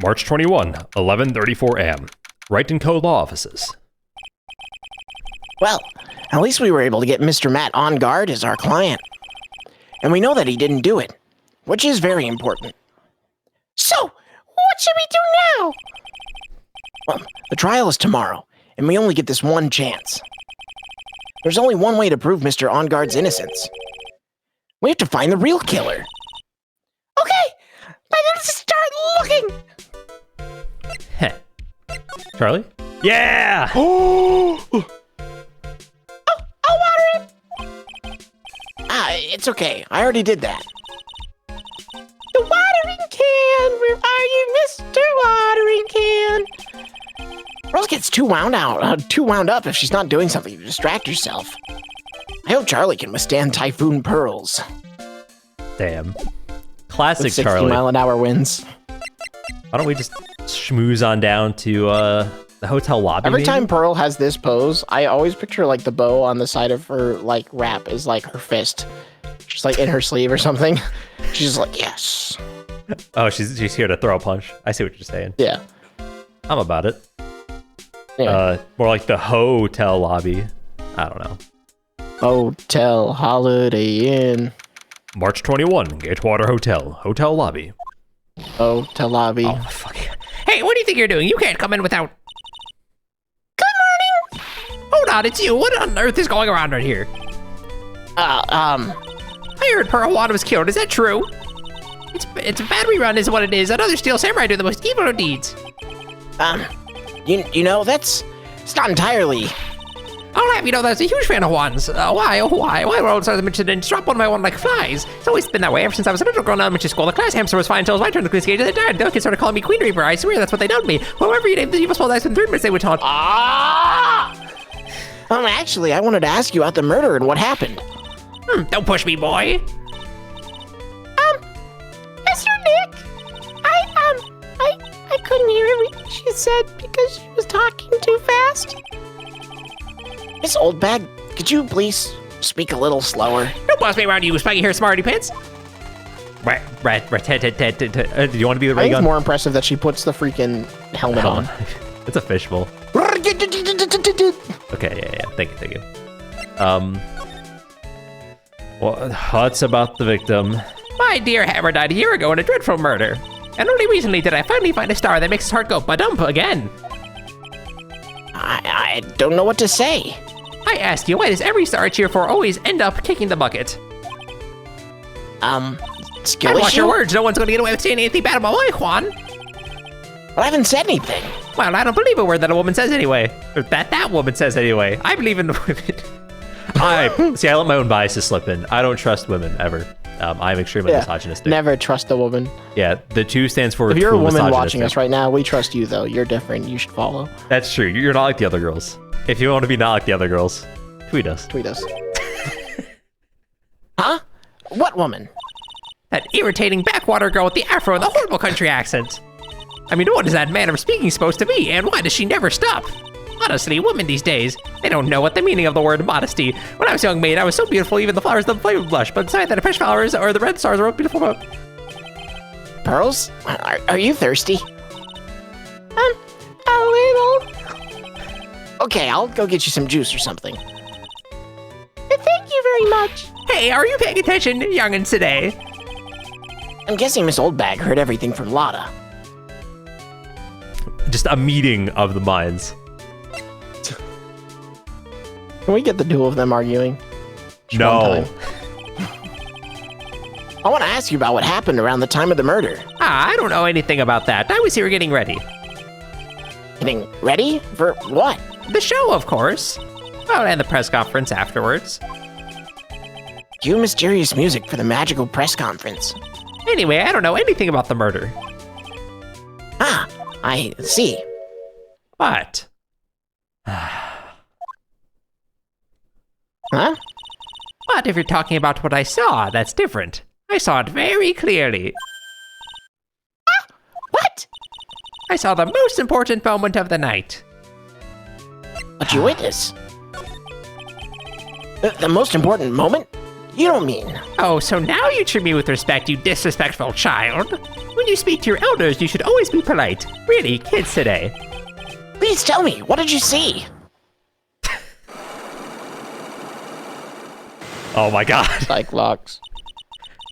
March 21, 11:34 a.m. Wright & Co. Law Offices. Well, at least we were able to get Mr. Matt on guard as our client. And we know that he didn't do it, which is very important. So, what should we do now? Well, the trial is tomorrow, and we only get this one chance. There's only one way to prove Mr. On Guard's innocence. We have to find the real killer. Okay, let's start looking. Heh. Charlie? Yeah! I'll water it. It's okay. I already did that. The watering can. Where are you, Mr. Watering Can? Rose gets too wound up if she's not doing something to distract herself. I hope Charlie can withstand Typhoon Pearls. Damn. Classic With 60 Charlie. mile-an-hour winds. Why don't we just schmooze on down to the hotel lobby? Every maybe? time Pearl has this pose, I always picture like the bow on the side of her like wrap is like her fist. She's like in her sleeve or something. She's just like, yes. Oh, she's here to throw a punch. I see what you're saying. Yeah. I'm about it. Anyway. More like the hotel lobby. I don't know. Hotel Holiday Inn. March 21, Gatewater Hotel. Hotel lobby. Hotel lobby. Oh, fuck. Hey, what do you think you're doing? You can't come in without... Good morning! Hold on, it's you. What on earth is going around right here? I heard Pearl Wanda was killed. Is that true? It's a battery run is what it is. Another steel samurai doing the most evil of deeds. You know, it's not entirely... I'll have you know that I was a huge fan of Wanda's. Why were all of a sudden incidents drop one by one like flies? It's always been that way ever since I was a little girl in elementary school. The class hamster was fine until it was my turn to clean skates and died. The kids started calling me Queen Reaper. I swear that's what they dubbed me. Whoever you named the evil small dice in 3 minutes they would taunt. Actually, I wanted to ask you about the murder and what happened. Don't push me, boy. Mr. Nick, I couldn't hear everything she said because she was talking too fast. Miss Oldbag, could you please speak a little slower? Don't boss me around, you spiky hair smarty pants. Do you want to be the I ray think it's gun? more impressive that she puts the freaking helmet on. It's a fishbowl. Okay, yeah. Thank you. What's about the victim? My dear Hammer died a year ago in a dreadful murder. And only recently did I finally find a star that makes his heart go ba-dump again. I don't know what to say. I ask you, why does every star I cheer for always end up kicking the bucket? Skill And watch issue? your words, no one's gonna get away with saying anything bad about my Juan. Well, I haven't said anything. Well, I don't believe a word that a woman says anyway. Or that woman says anyway. I believe in women. I let my own biases slip in. I don't trust women ever. I'm extremely misogynistic. Never trust a woman. Yeah, the 2 stands for. If you're a woman misogynistic. watching us right now, we trust you, though. You're different. You should follow. That's true. You're not like the other girls. If you want to be not like the other girls, tweet us. Tweet us. Huh? What woman? That irritating backwater girl with the afro and the horrible country accent. I mean, what is that manner of speaking supposed to be, and why does she never stop? Honestly, women these days, they don't know what the meaning of the word modesty. When I was a young maid, I was so beautiful, even the flowers of the flame would blush. But besides that, the fresh flowers or the red stars are beautiful. Pearls? Are you thirsty? A little. Okay, I'll go get you some juice or something. Thank you very much. Hey, are you paying attention, youngins today? I'm guessing Miss Oldbag heard everything from Lotta. Just a meeting of the minds. Can we get the two of them arguing? Just No. one time? I want to ask you about what happened around the time of the murder. I don't know anything about that. I was here getting ready. Getting ready? For what? The show, of course. Oh, and the press conference afterwards. Cue mysterious music for the magical press conference. Anyway, I don't know anything about the murder. Ah, I see. But Huh? But if you're talking about what I saw, that's different. I saw it very clearly. What? I saw the most important moment of the night. What'd you witness? The most important moment? You don't mean... Oh, so now you treat me with respect, you disrespectful child. When you speak to your elders, you should always be polite. Really, kids today. Please tell me, what did you see? Oh my god. Cyclops.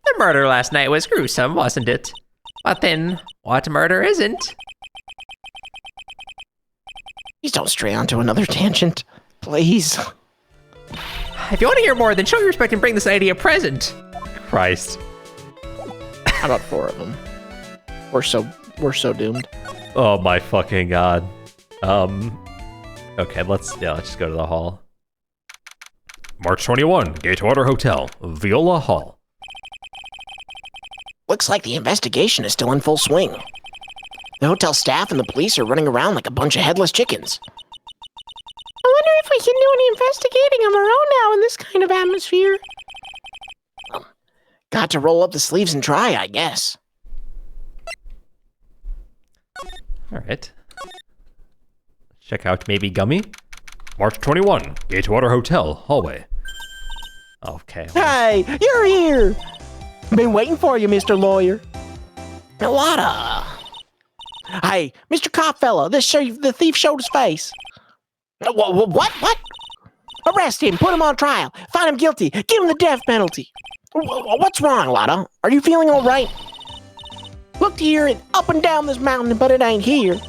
The murder last night was gruesome, wasn't it? But then, what murder isn't? Please don't stray onto another tangent. Please. If you want to hear more, then show your respect and bring this idea a present. Christ. How about 4 of them? We're so doomed. Oh my fucking god. Okay, let's just go to the hall. March 21, Gatewater Hotel, Viola Hall. Looks like the investigation is still in full swing. The hotel staff and the police are running around like a bunch of headless chickens. I wonder if we can do any investigating on our own now in this kind of atmosphere. Got to roll up the sleeves and try, I guess. Alright. Check out maybe Gummy. March 21, Gatewater Hotel, hallway. Okay. Hey, you're here! Been waiting for you, Mr. Lawyer. Lotta. Hey, Mr. Cop fella, the thief showed his face. What? Arrest him, put him on trial, find him guilty, give him the death penalty. What's wrong, Lotta? Are you feeling all right? Looked here and up and down this mountain, but it ain't here.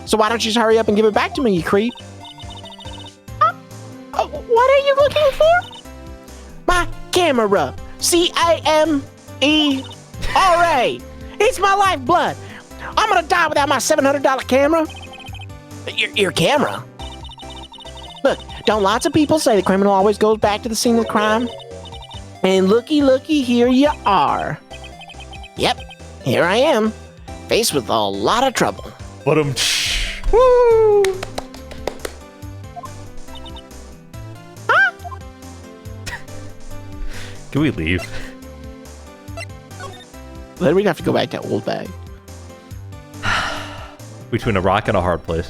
So why don't you just hurry up and give it back to me, you creep? What are you looking for? My camera. CAMERA. It's my lifeblood. I'm gonna die without my $700 camera. Your camera? Look, don't lots of people say the criminal always goes back to the scene of the crime? And looky, here you are. Yep, here I am, faced with a lot of trouble. But Woo! Can we leave? Then we'd have to go back to that old bag. Between a rock and a hard place.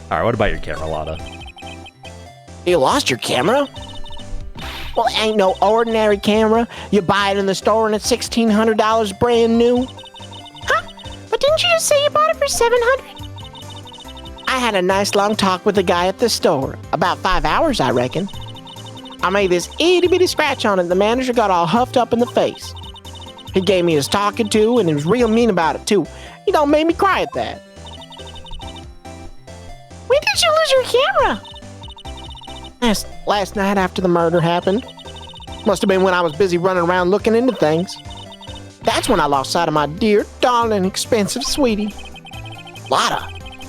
Alright, what about your camera, Lotta? You lost your camera? Well, it ain't no ordinary camera. You buy it in the store and it's $1,600 brand new. Huh? But didn't you just say you bought it for $700? I had a nice long talk with the guy at the store. About 5 hours, I reckon. I made this itty-bitty scratch on it. The manager got all huffed up in the face. He gave me his talking to, and he was real mean about it, too. He done made me cry at that. When did you lose your camera? Last night after the murder happened. Must have been when I was busy running around looking into things. That's when I lost sight of my dear, darling, expensive sweetie. Lotta,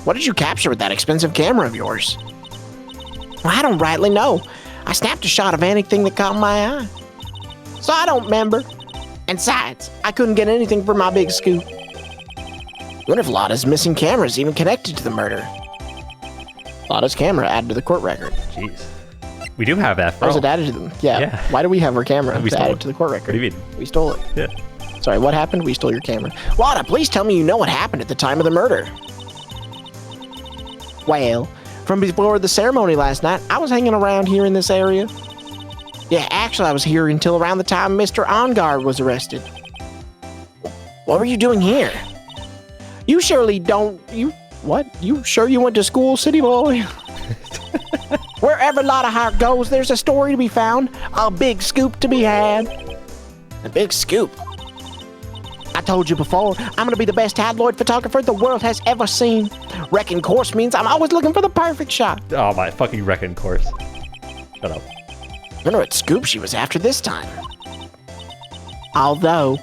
what did you capture with that expensive camera of yours? Well, I don't rightly know. I snapped a shot of anything that caught my eye. So I don't remember. And besides, I couldn't get anything for my big scoop. What if Lotta's missing camera is even connected to the murder? Lotta's camera added to the court record. Jeez. We do have that. Why was it added to them? Yeah. Why do we have our camera We stole added it. to the court record? What do you mean? We stole it. Yeah. Sorry, what happened? We stole your camera. Lotta, please tell me you know what happened at the time of the murder. Well, from before the ceremony last night, I was hanging around here in this area. Yeah, actually, I was here until around the time Mr. OnGuard was arrested. What were you doing here? You surely don't... What? You sure you went to school, city boy? Wherever Lotta Hart goes, there's a story to be found. A big scoop to be had. A big scoop? I told you before, I'm gonna be the best tabloid photographer the world has ever seen. Wrecking course means I'm always looking for the perfect shot. Oh, my fucking wrecking course. Shut up. I wonder what scoop she was after this time. Although,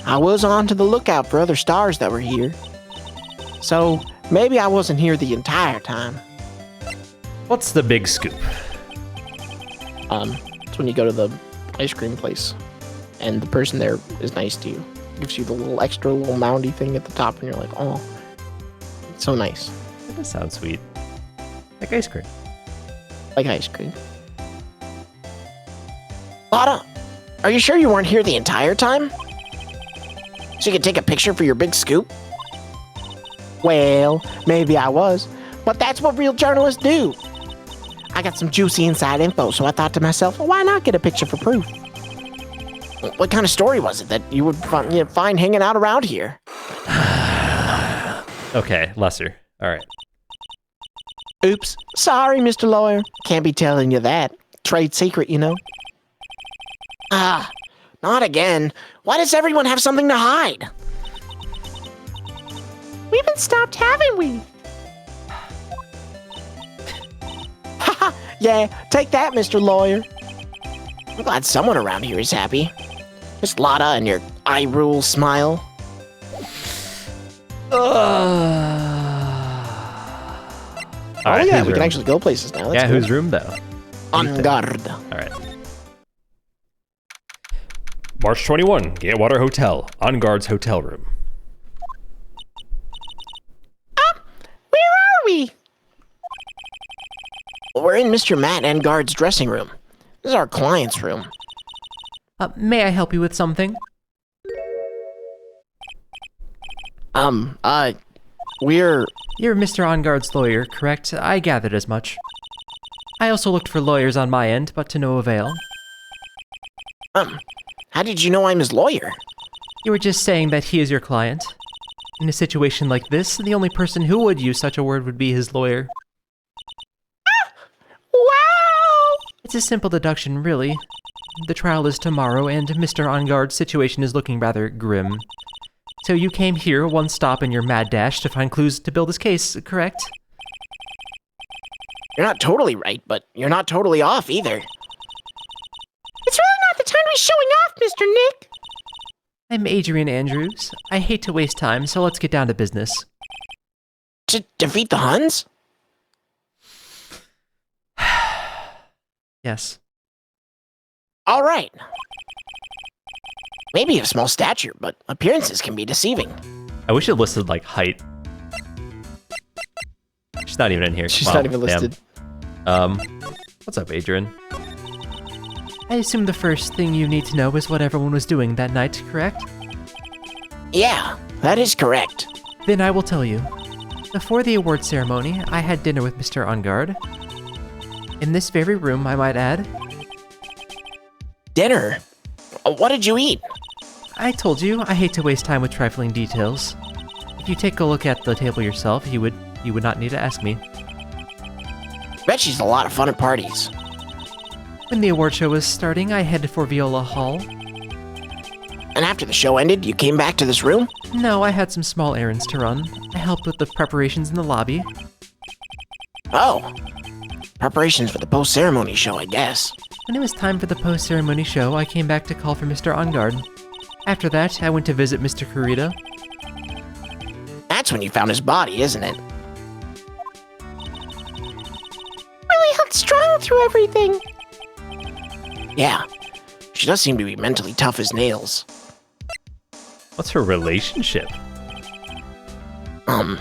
I was on to the lookout for other stars that were here. So, maybe I wasn't here the entire time. What's the big scoop? It's when you go to the ice cream place and the person there is nice to you. Gives you the little extra little moundy thing at the top and you're like, oh, it's so nice. That does sound sweet. Like ice cream. Like ice cream. Lotta, are you sure you weren't here the entire time? So you could take a picture for your big scoop? Well, maybe I was, but that's what real journalists do. I got some juicy inside info, so I thought to myself, well, why not get a picture for proof? What kind of story was it that you would find hanging out around here? Okay, lesser. All right. Oops. Sorry, Mr. Lawyer. Can't be telling you that. Trade secret, you know. Ah, not again. Why does everyone have something to hide? We haven't stopped, haven't we? Haha, yeah, take that, Mr. Lawyer. I'm glad someone around here is happy. Miss Lotta and your eye rule smile. All right, yeah, whose we can room? actually go places now. That's Yeah, cool. whose room though? En garde. All right. March 21, Gatewater Hotel, On Guard's hotel room. Where are we? We're in Mr. Matt Engard's dressing room. This is our client's room. May I help you with something? We're... You're Mr. Onguard's lawyer, correct? I gathered as much. I also looked for lawyers on my end, but to no avail. How did you know I'm his lawyer? You were just saying that he is your client. In a situation like this, the only person who would use such a word would be his lawyer. Wow! It's a simple deduction, really. The trial is tomorrow, and Mr. Onguard's situation is looking rather grim. So you came here, one stop in your mad dash, to find clues to build his case, correct? You're not totally right, but you're not totally off either. It's really not the time to be showing off, Mr. Nick. I'm Adrian Andrews. I hate to waste time, so let's get down to business. To defeat the Huns? Yes. All right. Maybe of small stature, but appearances can be deceiving. I wish it listed like height. She's not even in here. She's Wow, not even listed. Damn. What's up, Adrian? I assume the first thing you need to know is what everyone was doing that night, correct? Yeah, that is correct. Then I will tell you. Before the award ceremony, I had dinner with Mr. Ungard. In this very room, I might add. Dinner? What did you eat? I told you, I hate to waste time with trifling details. If you take a look at the table yourself, you would not need to ask me. Bet she's a lot of fun at parties. When the award show was starting, I headed for Viola Hall. And after the show ended, you came back to this room? No, I had some small errands to run. I helped with the preparations in the lobby. Oh. Preparations for the post-ceremony show, I guess. When it was time for the post-ceremony show, I came back to call for Mr. Ungard. After that, I went to visit Mr. Kurita. That's when you found his body, isn't it? Really held strong through everything. Yeah. She does seem to be mentally tough as nails. What's her relationship?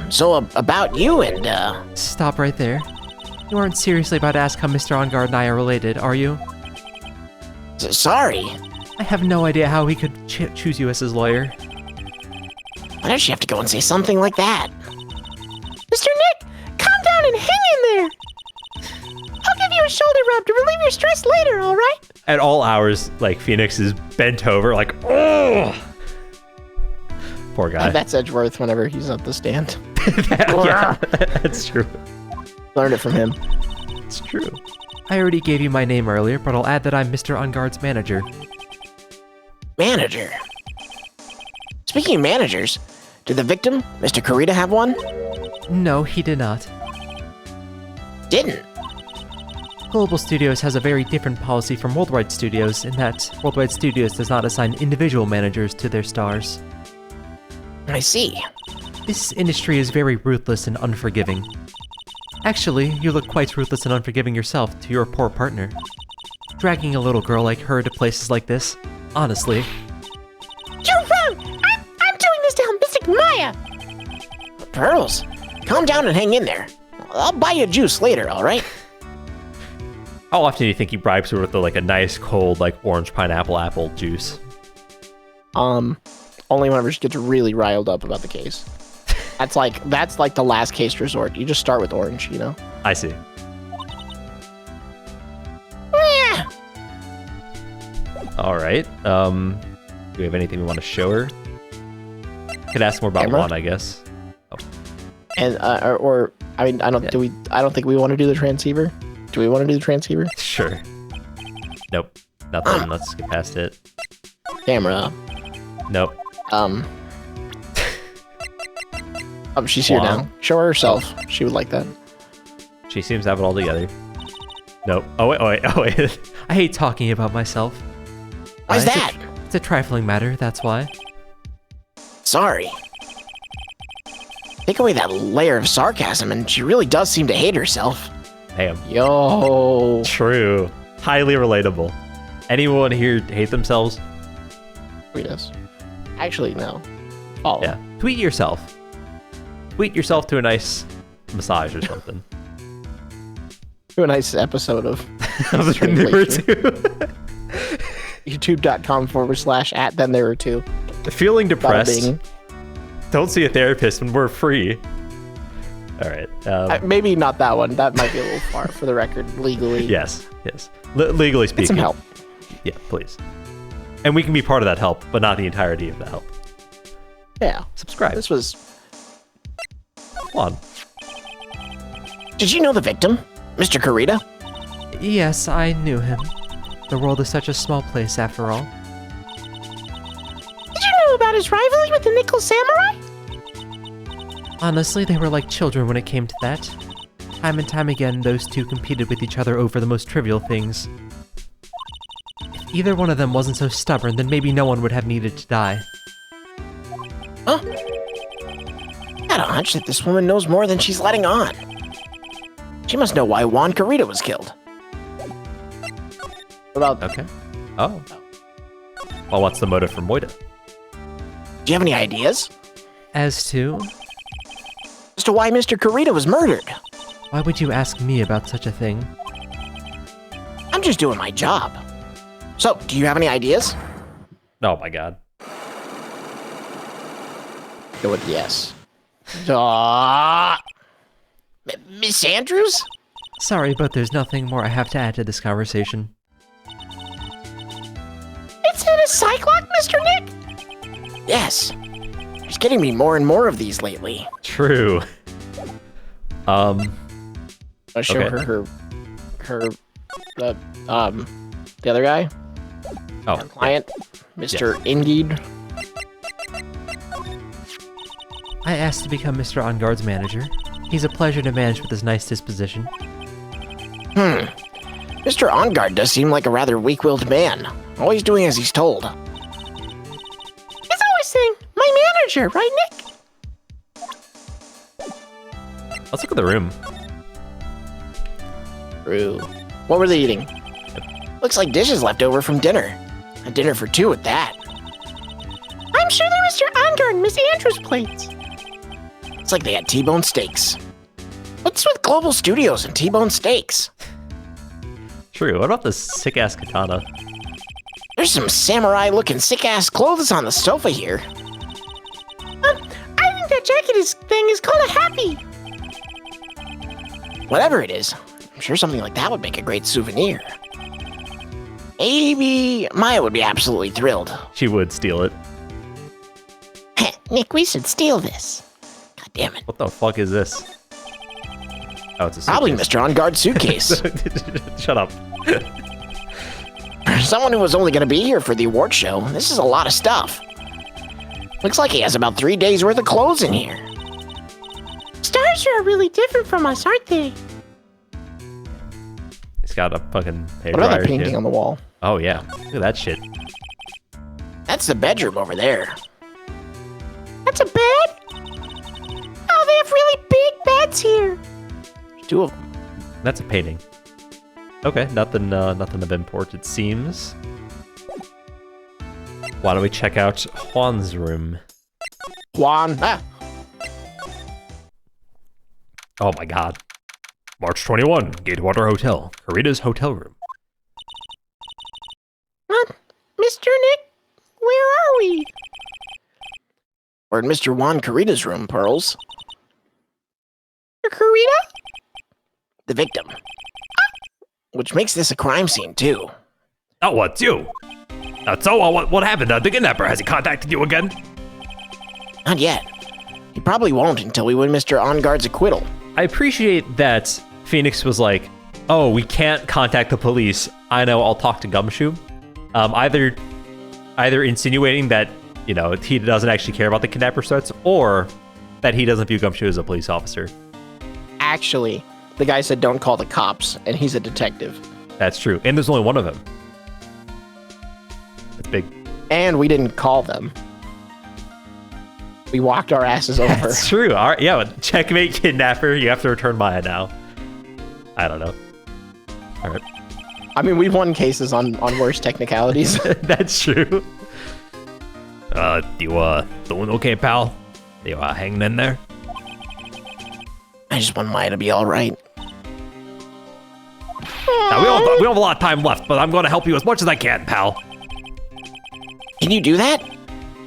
So about you and, Stop right there. You aren't seriously about to ask how Mr. Ungard and I are related, are you? Sorry. I have no idea how he could choose you as his lawyer. Why does she have to go and say something like that? Mr. Nick, calm down and hang in there. I'll give you a shoulder rub to relieve your stress later, all right? At all hours, like, Phoenix is bent over, like, oh! Poor guy. That's Edgeworth whenever he's at the stand. Yeah, that's true. Learned it from him. It's true. I already gave you my name earlier, but I'll add that I'm Mr. Ungard's manager. Manager. Speaking of managers, did the victim, Mr. Kurita, have one? No, he did not. Didn't. Global Studios has a very different policy from Worldwide Studios in that Worldwide Studios does not assign individual managers to their stars. I see. This industry is very ruthless and unforgiving. Actually, you look quite ruthless and unforgiving yourself to your poor partner. Dragging a little girl like her to places like this, honestly. You're wrong. I'm doing this to help Mystic Maya. Pearls, calm down and hang in there. I'll buy you a juice later, all right? How often do you think he bribes her with like a nice cold, like, orange pineapple apple juice? Only whenever she gets really riled up about the case. That's like the last case resort. You just start with orange, you know? I see. All right. Do we have anything we want to show her? Could ask more about Camera? Juan, I guess. And I mean, I don't. Yeah. I don't think we want to do the transceiver. Do we want to do the transceiver? Sure. Nope. Nothing. Let's skip past it. Camera. Nope. She's here Wow. now. Show her herself. She would like that. She seems to have it all together. Nope. Oh wait. I hate talking about myself. Why's It's a- that? It's a trifling matter, that's why. Sorry. Take away that layer of sarcasm, and she really does seem to hate herself. Damn. Yo. True. Highly relatable. Anyone here hate themselves? Tweet us. Actually, no. Follow. Yeah. Tweet yourself. Tweet yourself to a nice massage or something. Do a nice episode of Number two. youtube.com/@ then there were two. Feeling Bada depressed. bing. Don't see a therapist when we're free. All right. Maybe not that one. That might be a little far for the record, legally. Yes. Legally Get speaking. some help. Yeah, please. And we can be part of that help, but not the entirety of the help. Yeah. Subscribe. This was. Come on. Did you know the victim, Mr. Kurita? Yes, I knew him. The world is such a small place after all. Did you know about his rivalry with the Nickel Samurai? Honestly, they were like children when it came to that. Time and time again, those two competed with each other over the most trivial things. If either one of them wasn't so stubborn, then maybe no one would have needed to die. Huh? I had a hunch that this woman knows more than she's letting on. She must know why Juan Kurita was killed. What about... Okay. Oh. Well, what's the motive for Moida? Do you have any ideas As to, as to why Mr. Kurita was murdered? why would you ask me about such a thing? I'm just doing my job. So, do you have any ideas? Oh my god. Go with yes. Duh. Miss Andrews? Sorry, but there's nothing more I have to add to this conversation. It's in a cyclock, Mr. Nick? Yes. She's getting me more and more of these lately. True. I'll show Okay. the other guy, Oh. our client, Mr. Indeed. I asked to become Mr. On Guard's manager. He's a pleasure to manage with his nice disposition. Mr. OnGuard does seem like a rather weak-willed man, always doing as he's told. He's always saying, my manager, right, Nick? Let's look at the room. True. What were they eating? Looks like dishes left over from dinner. A dinner for two at that. I'm sure they're Mr. Ongar and Miss Andrews' plates. It's like they had T-bone steaks. What's with Global Studios and T-bone steaks? True. What about this sick-ass katana? There's some samurai-looking sick-ass clothes on the sofa here. I think that jacket thing is called a happy. Whatever it is, I'm sure something like that would make a great souvenir. Maybe Maya would be absolutely thrilled. She would steal it. Heh, Nick, we should steal this. God damn it. What the fuck is this? Oh, it's a Probably suitcase. Mr. OnGuard's suitcase. Shut up. For someone who was only going to be here for the award show, this is a lot of stuff. Looks like he has about 3 days worth of clothes in here. Stars are really different from us, aren't they? He's got a fucking hair What about dryer, that painting too. on the wall? Oh, yeah. Look at that shit. That's the bedroom over there. That's a bed? Oh, they have really big beds here. There's two of them. That's a painting. Okay, nothing of import, it seems. Why don't we check out Juan's room? Juan. Ah, Oh my god. March 21, Gatewater Hotel, Kurita's hotel room. Mr. Nick, where are we? we're in Mr. Juan Kurita's room, Pearls. Kurita? The victim. Which makes this a crime scene, too. Oh, what's you? What happened? The kidnapper, has he contacted you again? Not yet. He probably won't until we win Mr. On Guard's acquittal. I appreciate that Phoenix was like, oh, we can't contact the police. I know, I'll talk to Gumshoe. Either insinuating that, you know, he doesn't actually care about the kidnapper threats, or that he doesn't view Gumshoe as a police officer. Actually, the guy said don't call the cops, and he's a detective. That's true. And there's only one of them. That's big. And we didn't call them. We walked our asses over. That's true. All right, yeah, checkmate kidnapper. You have to return Maya now. I don't know. All right. I mean, we've won cases on worse technicalities. That's true. You doing okay, pal? You hanging in there? I just want Maya to be all right. Now, we don't have a lot of time left, but I'm going to help you as much as I can, pal. Can you do that?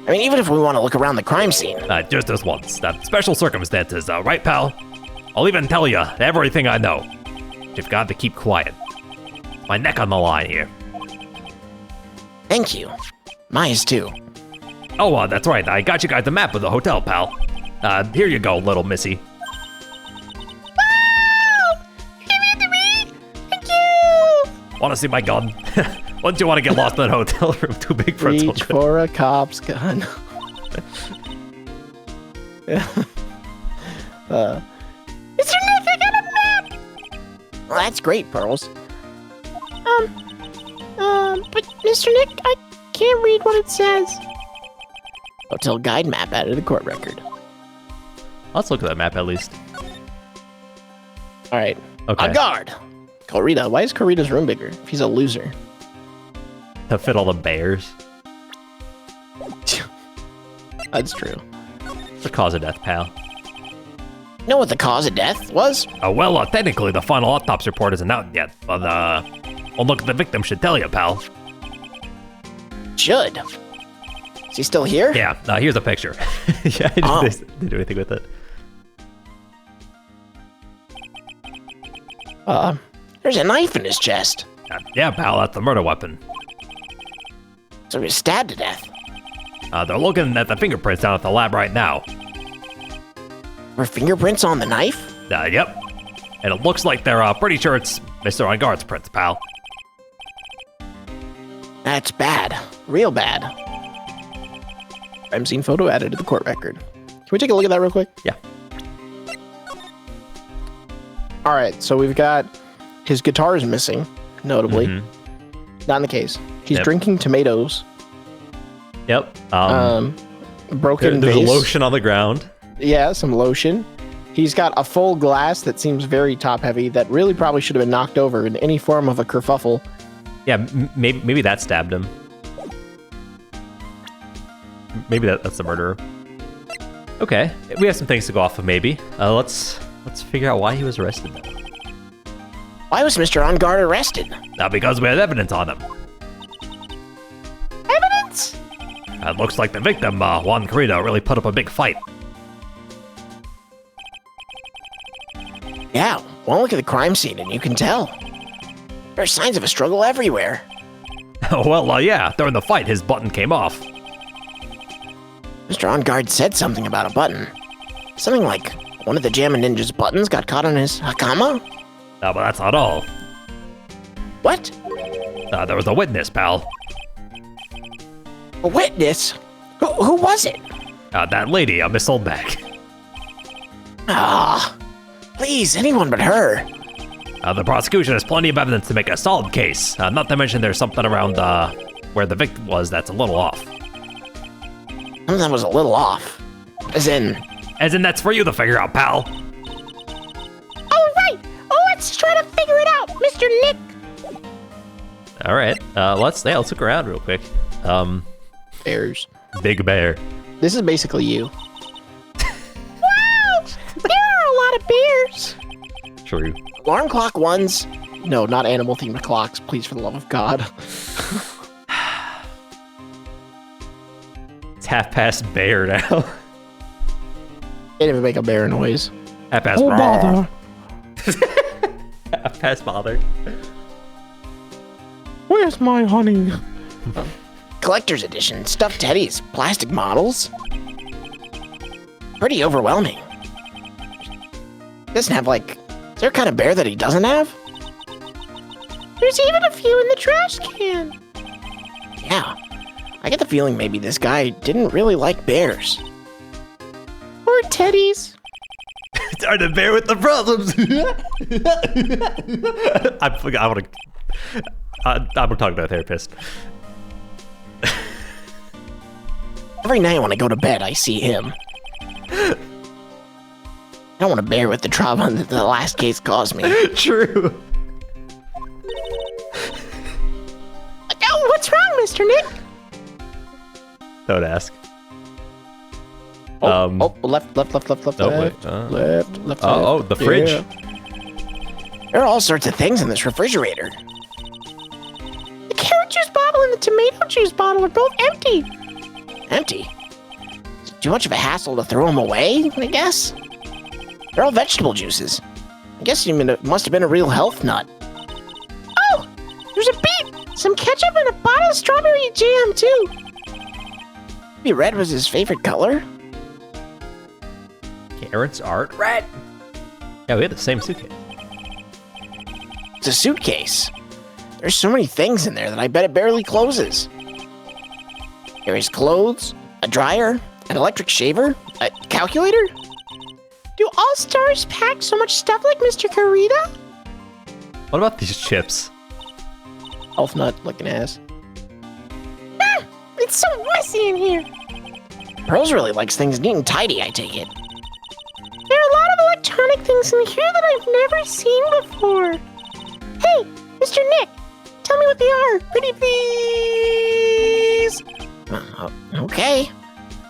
I mean, even if we want to look around the crime scene. Just this once. Special circumstances, right, pal? I'll even tell you everything I know. You've got to keep quiet. My neck on the line here. Thank you. Maya's too. Oh, that's right. I got you guys the map of the hotel, pal. Here you go, little missy. Wow! Give it to me! Thank you! Want to see my gun? Once you want to get lost in that hotel room, too big for a Reach for a cop's gun. Mr. Nick, I got a map! Well, that's great, Pearls. But Mr. Nick, I can't read what it says. Hotel guide map added to the court record. Let's look at that map at least. All right. Okay. On guard. Corita. Why is Corita's room bigger? If he's a loser. To fit all the bears. That's true. It's the cause of death, pal. Know what the cause of death was? Well, technically, the final autopsy report isn't out yet, but, well, look, the victim should tell you, pal. Should. Is he still here? Yeah, here's a picture. Yeah, I didn't do anything with it. There's a knife in his chest. Yeah, pal, that's the murder weapon. So he was stabbed to death. They're looking at the fingerprints down at the lab right now. Were fingerprints on the knife? Yep. And it looks like they're pretty sure it's Mr. On Guard's prints, pal. That's bad. Real bad. Crime scene photo added to the court record. Can we take a look at that real quick? Yeah. All right, so we've got his guitar is missing, notably. Mm-hmm. Not in the case. He's Yep. drinking tomatoes. Yep. Broken there's vase. lotion on the ground. Yeah, some lotion. He's got a full glass that seems very top-heavy that really probably should have been knocked over in any form of a kerfuffle. Yeah, maybe that stabbed him. Maybe that's the murderer. Okay, we have some things to go off of. Maybe let's figure out why he was arrested. Why was Mr. On Guard arrested? Because we had evidence on him. Evidence? It looks like the victim, Juan Corrida, really put up a big fight. Yeah, one look at the crime scene and you can tell. There are signs of a struggle everywhere. Well, yeah, during the fight, his button came off. Mr. On Guard said something about a button. Something like one of the Jammin' Ninja's buttons got caught on his hakama? But that's not all. What? There was a witness, pal. A witness? Who was it? That lady, Miss Oldback. Ah, please, anyone but her. The prosecution has plenty of evidence to make a solid case. Not to mention there's something around where the victim was that's a little off. Something was a little off. As in, That's for you to figure out, pal. All right. Let's try to figure it out, Mr. Nick. All right, let's look around real quick. bears. Big bear. This is basically you. Wow, there are a lot of bears. True. Alarm clock ones? No, not animal-themed clocks, please, for the love of God. It's 1:30 bear now. Can't even make a bear noise. 1:30. Oh, bother. 1:30 bother. Where's my honey? collector's edition, stuffed teddies, plastic models. Pretty overwhelming. Doesn't have, like... Is there a kind of bear that he doesn't have? There's even a few in the trash can. Yeah. I get the feeling maybe this guy didn't really like bears. Or teddies. Are the bear with the problems? I'm gonna talk to a therapist. Every night when I go to bed, I see him. I don't want to bear with the trauma that the last case caused me. True. Oh, what's wrong, Mr. Nick? Don't ask. Left. Oh, wait, Left. Oh, the fridge. Yeah. There are all sorts of things in this refrigerator. The carrot juice bottle and the tomato juice bottle are both empty. Empty. Is it too much of a hassle to throw them away, I guess? They're all vegetable juices. I guess you must have been a real health nut. Oh, there's a beet, some ketchup, and a bottle of strawberry jam, too. Maybe red was his favorite color? Carrots aren't red. Yeah, we had the same suitcase. It's a suitcase. There's so many things in there that I bet it barely closes. There's clothes, a dryer, an electric shaver, a calculator. Do all stars pack so much stuff like Mr. Karita? What about these chips? Health nut looking ass. It's so messy in here. Pearls really likes things neat and tidy, I take it. There are a lot of electronic things in here that I've never seen before. Hey, Mr. Nick, tell me what they are. Pretty please. Okay.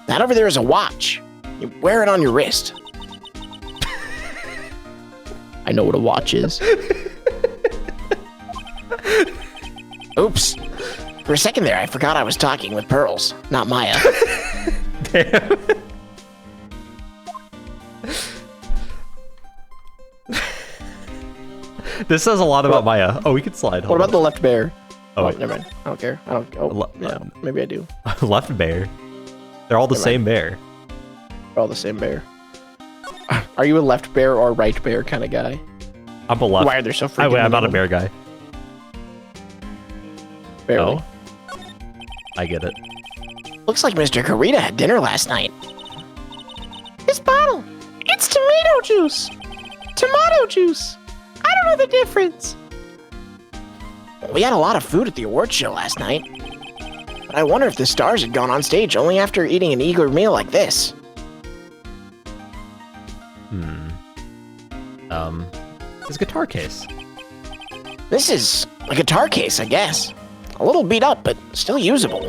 That over there is a watch. You wear it on your wrist. I know what a watch is. Oops. For a second there, I forgot I was talking with Pearls, not Maya. Damn. This says a lot about Maya. Oh, we can slide. What about the left bear? Oh, wait. Never mind. I don't care. I don't. Oh, yeah, maybe I do. Left bear? They're all the same bear. We're all the same bear. Are you a left bear or right bear kind of guy? I'm a left. Why are there so freaking I'm not a many? bear guy. Barely. Oh. I get it. Looks like Mr. Karita had dinner last night. This bottle, it's tomato juice. Tomato juice. I don't know the difference. We had a lot of food at the awards show last night. But I wonder if the stars had gone on stage only after eating an eager meal like this. His guitar case. This is a guitar case, I guess. A little beat up, but still usable.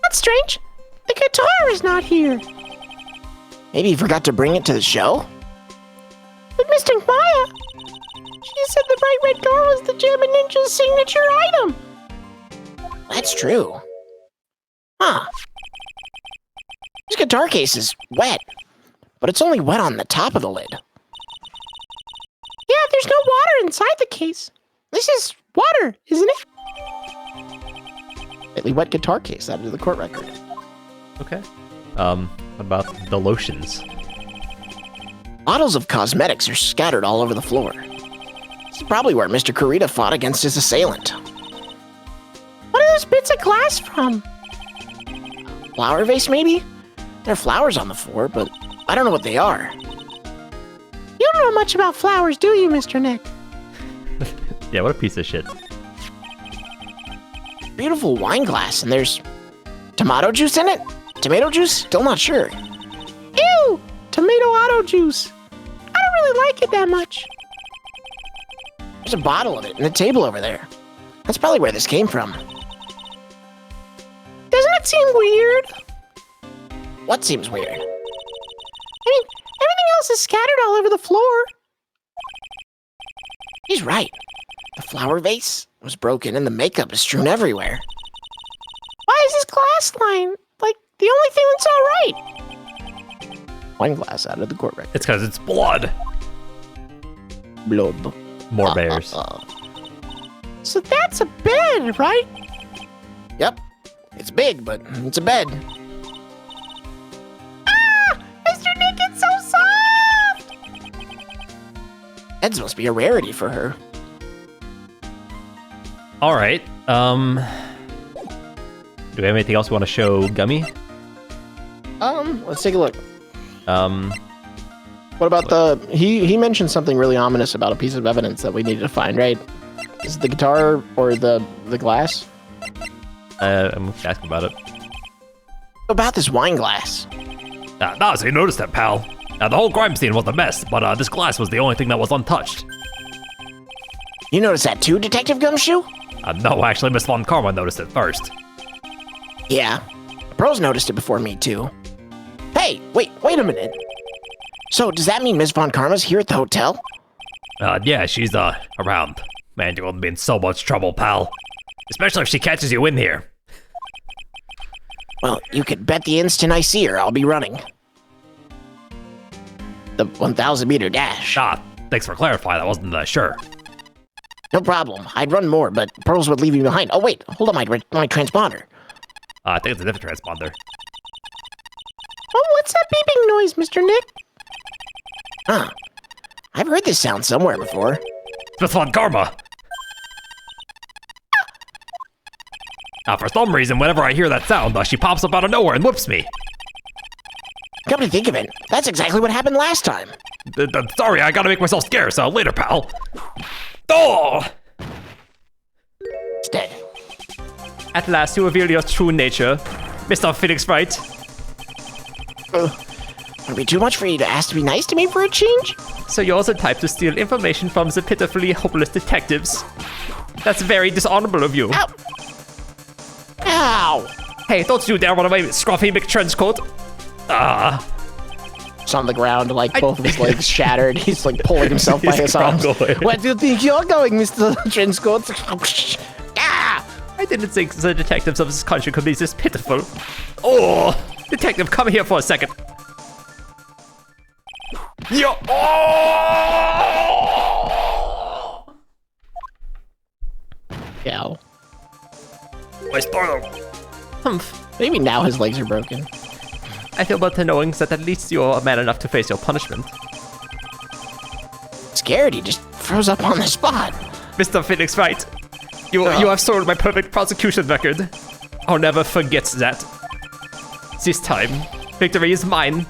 That's strange. The guitar is not here. Maybe he forgot to bring it to the show? But Mr. Maya, she said the bright red car was the Jammin' Ninja's signature item. That's true. Huh. This guitar case is wet, but it's only wet on the top of the lid. Yeah, there's no water inside the case. This is water, isn't it? Slightly wet guitar case added to the court record. Okay. What about the lotions? Bottles of cosmetics are scattered all over the floor. This is probably where Mr. Karita fought against his assailant. What are those bits of glass from? Flower vase, maybe? There are flowers on the floor, but I don't know what they are. You don't know much about flowers, do you, Mr. Nick? Yeah, what a piece of shit. Beautiful wine glass, and there's tomato juice in it? Tomato juice? Still not sure. Ew! Tomato auto juice. I don't really like it that much. There's a bottle of it in the table over there. That's probably where this came from. Doesn't it seem weird? What seems weird? I mean, everything else is scattered all over the floor. He's right. The flower vase was broken and the makeup is strewn everywhere. Why is this glass line like the only thing that's all right? Wine glass out of the court record. It's because it's blood. Blood. More bears. So that's a bed, right? Yep, It's big, but it's a bed. Mr. Nick, it's so soft! Beds must be a rarity for her. All right. Do we have anything else we want to show Gummy? Let's take a look. Um, What about he mentioned something really ominous about a piece of evidence that we needed to find, right? Is it the guitar or the glass? I'm asking about it. About this wine glass. No, so you noticed that, pal. The whole crime scene was a mess, but this glass was the only thing that was untouched. You noticed that too, Detective Gumshoe? No, actually, Miss Von Karma noticed it first. Yeah. Pearl's noticed it before me too. Hey, wait a minute. So does that mean Miss Von Karma's here at the hotel? Yeah, she's around. Man, you're gonna be in so much trouble, pal. Especially if she catches you in here. Well, you could bet the instant I see her, I'll be running. The 1,000-meter dash. Ah, thanks for clarifying. I wasn't sure. No problem. I'd run more, but Pearls would leave me behind. Oh wait, hold on my transponder. I think it's a different transponder. Oh, what's that beeping noise, Mr. Nick? Huh. I've heard this sound somewhere before. Miss Von Karma! For some reason, whenever I hear that sound, she pops up out of nowhere and whoops me. Come to think of it, that's exactly what happened last time. Sorry, I gotta make myself scarce. Later, pal. Oh! It's dead. At last, you reveal your true nature. Mr. Phoenix Wright. Would it be too much for you to ask to be nice to me for a change? So you're the type to steal information from the pitifully hopeless detectives. That's very dishonorable of you. Ow! Ow! Hey, don't you dare run away, scruffy McTrenchcoat. It's on the ground, like both of his legs shattered. He's like pulling himself by his arms. going. Where do you think you're going, Mr. Trenchcoat? Ah! I didn't think the detectives of this country could be this pitiful. Oh, detective, come here for a second. Yo! Oh! Yeah. My startle. Humph. Maybe now his legs are broken. I feel better knowing that at least you're man enough to face your punishment. Scared, he just froze up on the spot. Mr. Phoenix Wright, you have soiled my perfect prosecution record. I'll never forget that. This time, victory is mine.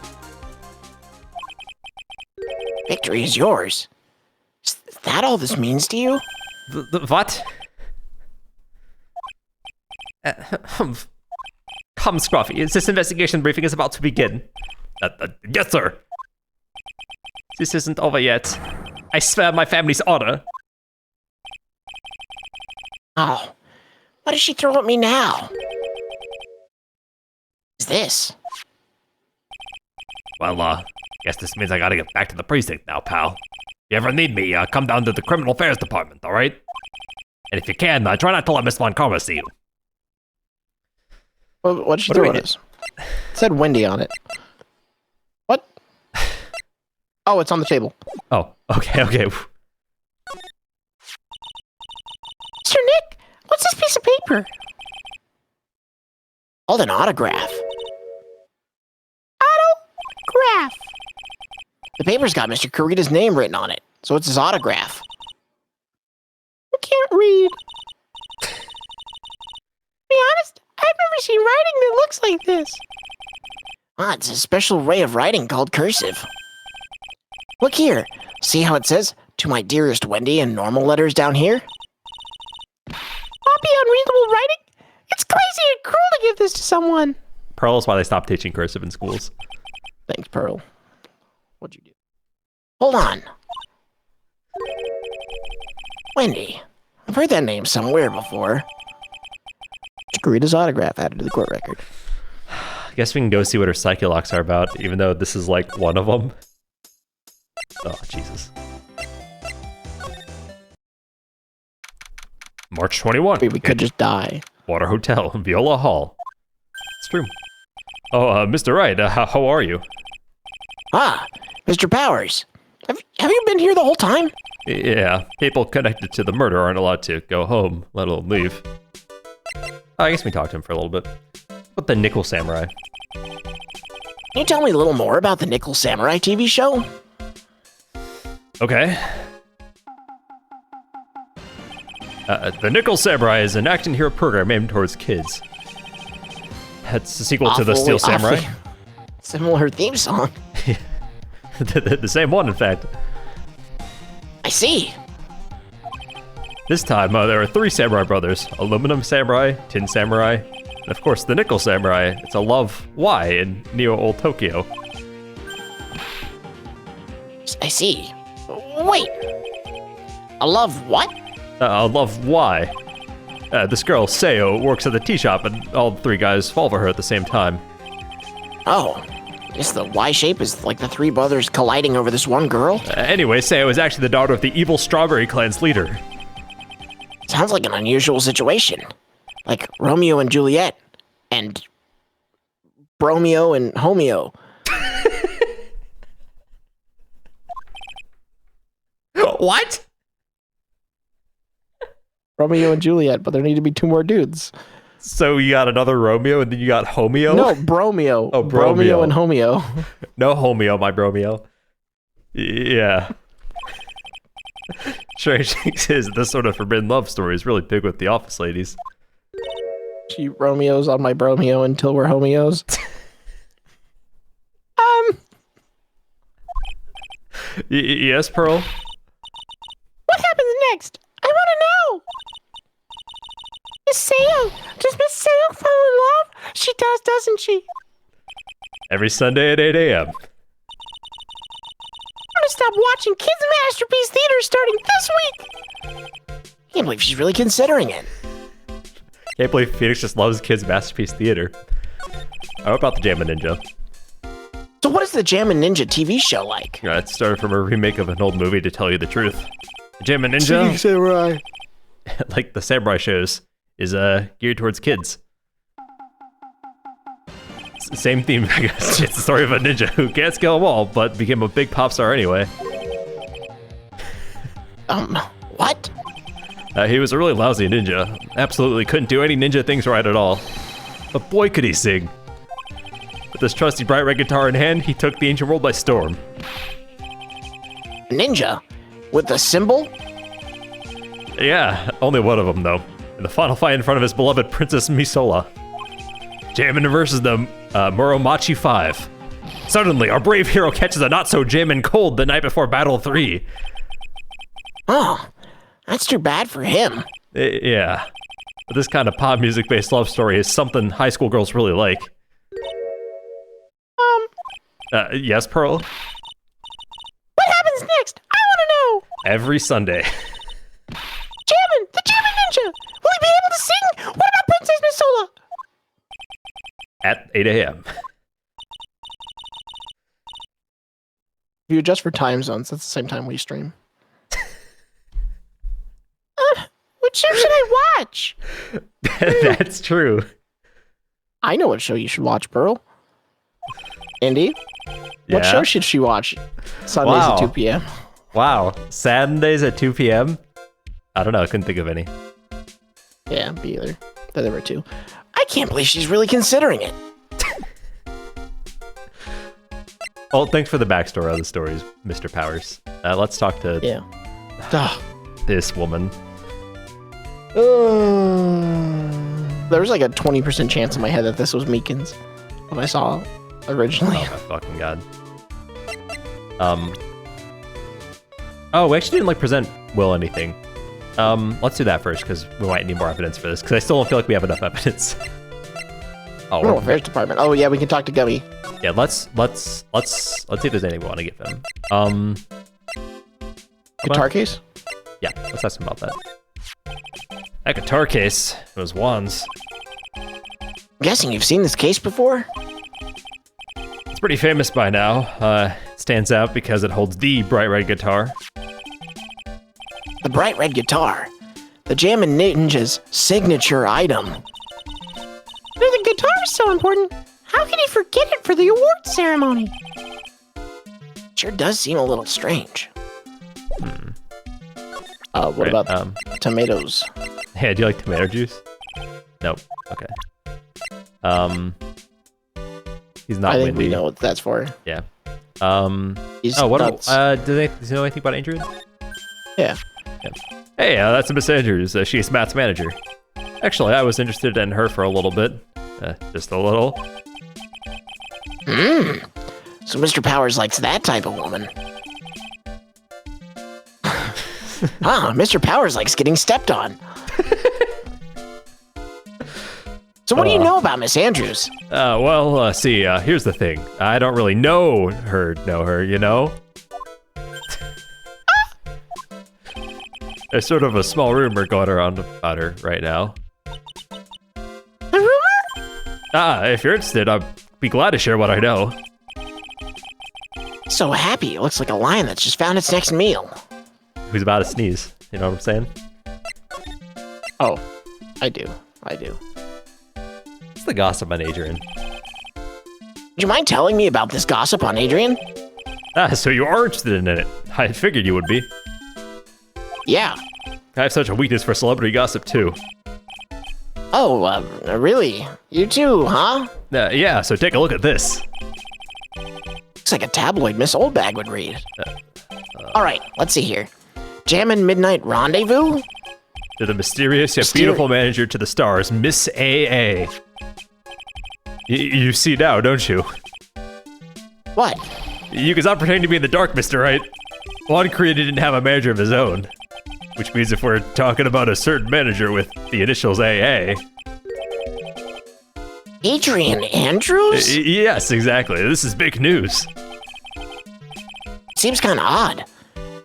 Victory is yours. Is that all this means to you? What? Humph. Come, Scruffy, this investigation briefing is about to begin. Yes, sir. This isn't over yet. I swear my family's honor. Oh, what does she throw at me now? Is this? Well, guess this means I gotta get back to the precinct now, pal. If you ever need me, come down to the criminal affairs department, alright? And if you can, try not to let Miss Von Karma see you. What did she What do throw we at us? It said Wendy on it. What? Oh, it's on the table. Oh, okay. Mr. Nick, what's this piece of paper? Called an autograph. Autograph. The paper's got Mr. Kurita's name written on it, so it's his autograph. I can't read. To be honest, I've never seen writing that looks like this. Ah, it's a special way of writing called cursive. Look here. See how it says, "To my dearest Wendy" in normal letters down here? Copy unreadable writing? It's crazy and cruel to give this to someone. Pearl is why they stopped teaching cursive in schools. Thanks, Pearl. What'd you do? Hold on. Wendy. I've heard that name somewhere before. Kurita's autograph added to the court record. I guess we can go see what her psyche locks are about, even though this is like one of them. Oh, Jesus. March 21. Maybe we could just die. Water Hotel, Viola Hall. It's true. Oh, Mr. Wright, how are you? Ah, Mr. Powers. Have you been here the whole time? Yeah, people connected to the murder aren't allowed to go home, let alone leave. I guess we talked to him for a little bit. But the Nickel Samurai. Can you tell me a little more about the Nickel Samurai TV show? Okay. The Nickel Samurai is an action hero program aimed towards kids. It's a sequel to the Steel Samurai. Similar theme song. The same one, in fact. I see. This time, there are 3 samurai brothers. Aluminum Samurai, Tin Samurai, and of course the Nickel Samurai. It's a love Y in Neo Old Tokyo. I see. Wait. A love what? A love Y. This girl, Seo, works at the tea shop, and all 3 guys fall for her at the same time. Oh. I guess the Y shape is like the 3 brothers colliding over this one girl? Anyway, Seo is actually the daughter of the evil Strawberry Clan's leader. Sounds like an unusual situation. Like Romeo and Juliet. And Bromeo and Homeo. What? Romeo and Juliet, but there need to be 2 more dudes. So you got another Romeo, and then you got Homeo? No, Bromeo. Oh, Bromeo. Bromeo and Homeo. No Homeo, my Bromeo. Yeah. Strange thing is, this sort of forbidden love story is really big with the office ladies. She Romeos on my Bromeo until we're homeos. Yes, Pearl? What happens next? I want to know. Miss Seo, does Miss Seo fall in love? She does, doesn't she? Every Sunday at 8 a.m. I'm gonna stop watching Kids Masterpiece Theater starting this week. I can't believe she's really considering it. Can't believe Phoenix just loves Kids Masterpiece Theater. How about the Jammin' Ninja? So what is the Jammin' Ninja TV show like? It started from a remake of an old movie, to tell you the truth. The Jammin' Ninja, Samurai. like the samurai shows, is geared towards kids. Same theme, I guess. It's the story of a ninja who can't scale a wall, but became a big pop star anyway. What? He was a really lousy ninja. Absolutely couldn't do any ninja things right at all. But boy, could he sing. With his trusty bright red guitar in hand, he took the ancient world by storm. Ninja? With the symbol? Yeah, only one of them, though. In the final fight in front of his beloved Princess Misola. Jammin' versus the Muromachi 5. Suddenly, our brave hero catches a not-so-jammin' cold the night before Battle 3. Oh, that's too bad for him. Yeah. But this kind of pop music-based love story is something high school girls really like. Yes, Pearl? What happens next? I want to know. Every Sunday. Jammin', the Jammin' Ninja. Will he be able to sing? What about Princess Misola? At 8 a.m. If you adjust for time zones, that's the same time we stream. Which show should I watch? That's true. I know what show you should watch, Pearl. Indy? What Yeah? show should she watch? Sundays Wow. at 2 p.m. Wow. Saturdays at 2 p.m.? I don't know. I couldn't think of any. Yeah, me either. There were 2. I can't believe she's really considering it. Oh, thanks for the backstory of the stories, Mr. Powers. Let's talk to Yeah. this woman. There was like a 20% chance in my head that this was Meekins when I saw it originally. Oh my fucking god. Oh, we actually didn't like present Will anything. Let's do that first, because we might need more evidence for this, because I still don't feel like we have enough evidence. Oh, Criminal Affairs Department. Oh yeah, we can talk to Gummy. yeah, let's see if there's anything we want to give him. Guitar case? Yeah, let's ask him about that. That guitar case, it was Juan's. I'm guessing you've seen this case before? It's pretty famous by now. It stands out because it holds the bright red guitar. The bright red guitar. The Jammin' Ninja's signature item. If the guitar is so important, how can he forget it for the award ceremony? Sure does seem a little strange. What Right, about tomatoes? Yeah, do you like tomato juice? Nope. Okay. He's not I think windy. we know what that's for. Yeah. He's Oh, what? nuts. Do you know anything about Adrian? Yeah. Hey, that's Miss Andrews. She's Matt's manager. Actually, I was interested in her for a little bit. Just a little. So Mr. Powers likes that type of woman. Mr. Powers likes getting stepped on. So what do you know about Miss Andrews? See, here's the thing. I don't really know her, you know? There's sort of a small rumor going around about her right now. A rumor? If you're interested, I'd be glad to share what I know. So happy, it looks like a lion that's just found its next meal. Who's about to sneeze? You know what I'm saying? Oh, I do. It's the gossip on Adrian. Would you mind telling me about this gossip on Adrian? So you are interested in it. I figured you would be. Yeah. I have such a weakness for celebrity gossip, too. Oh, really? You too, huh? Yeah, so take a look at this. Looks like a tabloid Miss Oldbag would read. All right, let's see here. Jammin' Midnight Rendezvous? To the mysterious yet beautiful manager to the stars, Miss AA. You see now, don't you? What? You can stop pretending to be in the dark, Mr. Right. Juan Created didn't have a manager of his own. Which means if we're talking about a certain manager with the initials AA... Adrian Andrews? Yes, exactly. This is big news. Seems kind of odd.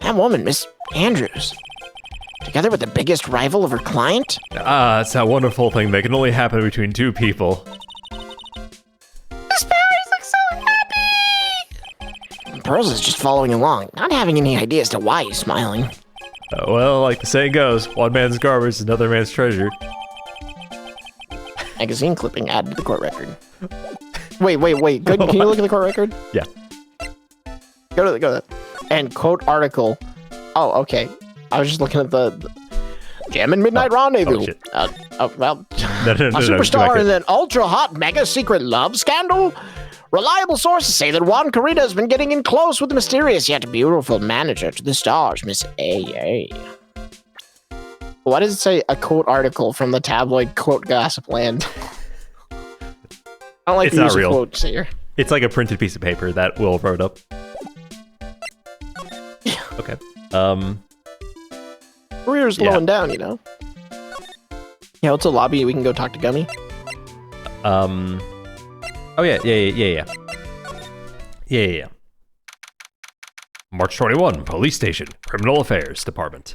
That woman, Miss Andrews, together with the biggest rival of her client? It's that wonderful thing that can only happen between two people. Miss Powers looks so happy! Pearls is just following along, not having any idea as to why he's smiling. Well, like the saying goes, one man's garbage is another man's treasure. Magazine clipping added to the court record. Wait. Good. Can you look at the court record? Yeah. Go to that. And quote article. Oh, okay. I was just looking at the Jammin' Midnight Rendezvous. Oh, shit. Well, No, a superstar in an ultra hot mega secret love scandal. Reliable sources say that Juan Carita has been getting in close with the mysterious yet beautiful manager to the stars, Miss AA. Why does it say a quote article from the tabloid quote gossip land? I don't like It's the not use of real. quotes here. It's like a printed piece of paper that Will wrote up. Okay. Career's Yeah. slowing down, you know? Yeah, it's a lobby. We can go talk to Gummy. Oh, yeah. March 21, Police Station, Criminal Affairs Department.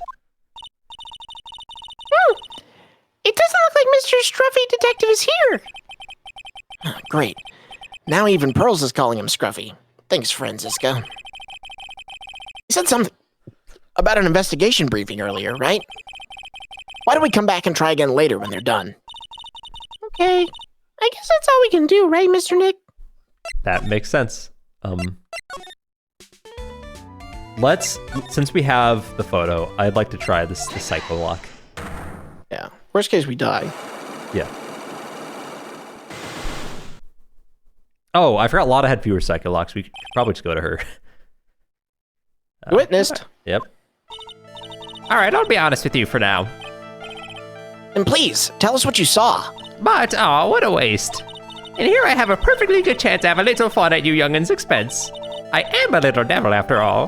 It doesn't look like Mr. Scruffy Detective is here. Great. Now even Pearls is calling him Scruffy. Thanks, Franziska. He said something about an investigation briefing earlier, right? Why don't we come back and try again later when they're done? Okay. I guess that's all we can do, right, Mr. Nick? That makes sense. Since we have the photo, I'd like to try the psycho lock. Yeah. Worst case, we die. Yeah. Oh, I forgot Lotta had fewer psycho locks. We could probably just go to her. Witnessed. Yep. All right, I'll be honest with you for now. And please, tell us what you saw. But, oh, what a waste. And here I have a perfectly good chance to have a little fun at you young'uns' expense. I am a little devil after all.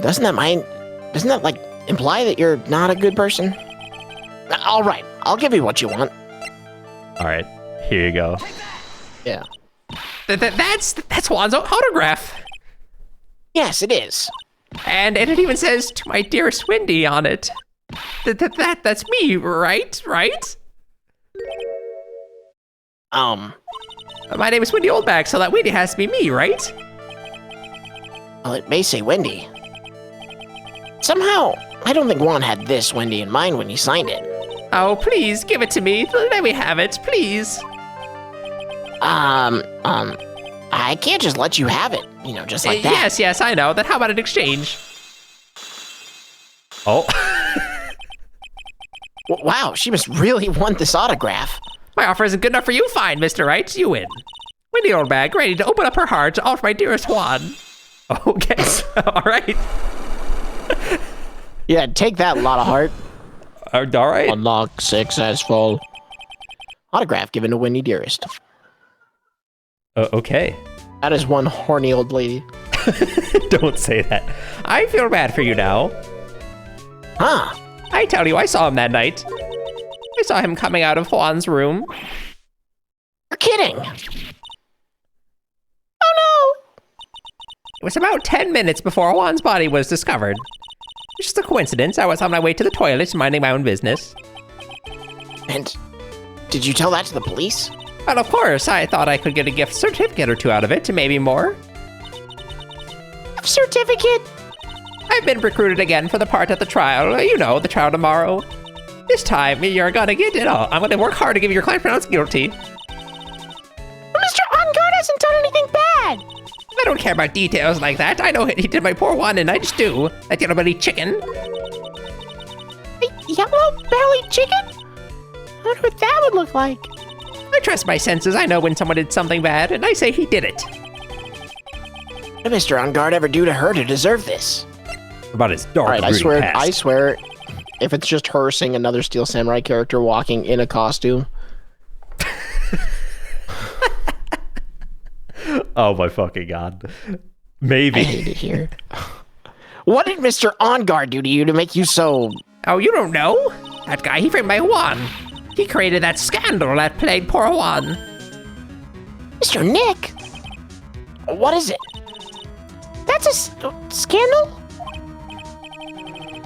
Doesn't that like imply that you're not a good person? All right, I'll give you what you want. All right, here you go. Yeah. That's Juan's autograph. Yes, it is. And it even says, "To my dearest Wendy" on it. That's me, right? My name is Wendy Oldbag, so that Wendy has to be me, right? Well, it may say Wendy. Somehow, I don't think Juan had this Wendy in mind when he signed it. Oh, please, give it to me. Let me have it, please. I can't just let you have it, just like that. Yes, I know. Then how about an exchange? Oh. Wow, she must really want this autograph. My offer isn't good enough for you? Fine, Mr. Right, you win. Winnie Oldbag, ready to open up her heart to all of my dearest Juan. Okay, all right. Yeah, take that, lot of heart. All right. Unlock successful. Autograph given to Winnie Dearest. Okay. That is one horny old lady. Don't say that. I feel bad for you now. Huh. I tell you, I saw him that night. I saw him coming out of Juan's room. You're kidding. Oh no! It was about 10 minutes before Juan's body was discovered. It's just a coincidence. I was on my way to the toilet, minding my own business. And did you tell that to the police? Well, of course, I thought I could get a gift certificate or two out of it, maybe more. Certificate? I've been recruited again for the part at the trial. You know, the trial tomorrow. This time, you're gonna get it all. I'm gonna work hard to give your client pronounced guilty. Mr. On-guard hasn't done anything bad. I don't care about details like that. I know he did my poor one, and I just do. That yellow belly chicken. A yellow-bellied chicken? I wonder what that would look like. I trust my senses. I know when someone did something bad, and I say he did it. What did Mr. On Guard ever do to her to deserve this? About his dark All right, and brooding past. I swear, if it's just her seeing another Steel Samurai character walking in a costume. Oh my fucking god. I Maybe. hate it here. What did Mr. On Guard do to you to make you so... Oh, you don't know? That guy, he framed my Juan. He created that scandal that plagued poor Juan. Mr. Nick? What is it? That's a scandal?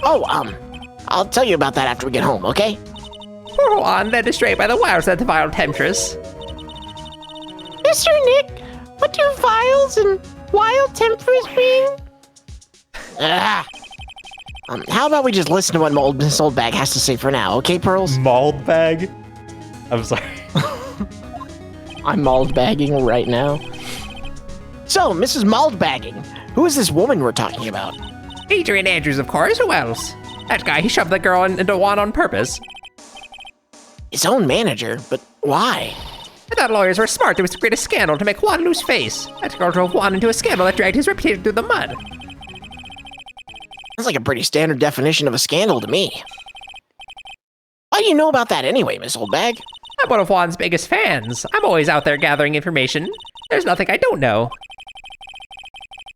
Oh, I'll tell you about that after we get home, okay? Poor Juan led astray by the wiles of that vile temptress. Mr. Nick, what do vials and wild tempers mean? Ah. How about we just listen to what Miss Oldbag has to say for now, okay, Pearls? Mauled bag? I'm sorry. I'm mauled-bagging right now. So, Mrs. Mauled-bagging, who is this woman we're talking about? Adrian Andrews, of course. Who else? That guy, he shoved the girl into Juan on purpose. His own manager, but why? I thought lawyers were smart. They was to create a scandal to make Juan lose face. That girl drove Juan into a scandal that dragged his reputation through the mud. Sounds like a pretty standard definition of a scandal to me. Why do you know about that anyway, Miss Oldbag? I'm one of Juan's biggest fans. I'm always out there gathering information. There's nothing I don't know.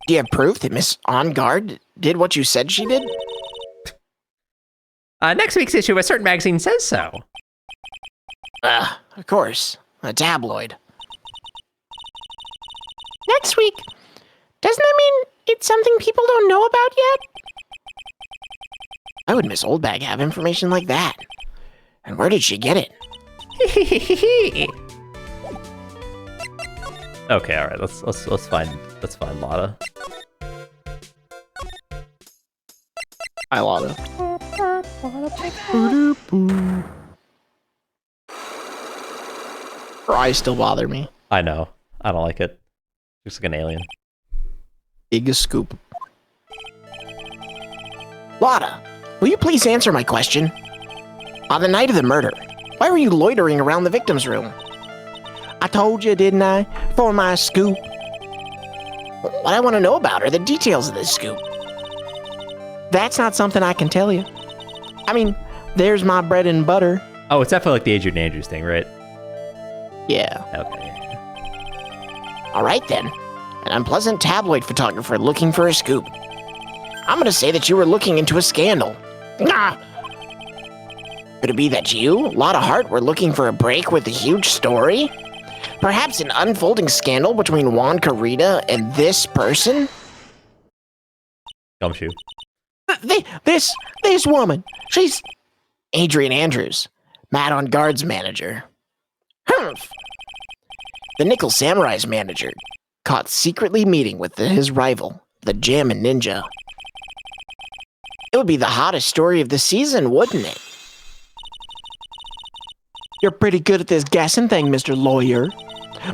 Do you have proof that Miss On Guard did what you said she did? Next week's issue of a certain magazine says so. Of course. A tabloid. Next week. Doesn't that mean it's something people don't know about yet? Why would Miss Oldbag have information like that? And where did she get it? Okay, all right. Let's find Lotta. Hi, Lotta. Her eyes still bother me. I know. I don't like it. Looks like an alien. Big scoop. Lotta, will you please answer my question? On the night of the murder, why were you loitering around the victim's room? I told you, didn't I? For my scoop. What I want to know about are the details of this scoop. That's not something I can tell you. I mean, there's my bread and butter. Oh, it's definitely like the Adrian Andrews thing, right? Yeah. Okay. All right, then. An unpleasant tabloid photographer looking for a scoop. I'm going to say that you were looking into a scandal. Nah. Could it be that you, Lotta Hart, were looking for a break with a huge story? Perhaps an unfolding scandal between Juan Carita and this person? Gumshoe. This woman. She's Adrian Andrews, Matt on Guard's manager. Humph. The Nickel Samurai's manager, caught secretly meeting with his rival, the Jammin' Ninja. It would be the hottest story of the season, wouldn't it? You're pretty good at this guessing thing, Mr. Lawyer.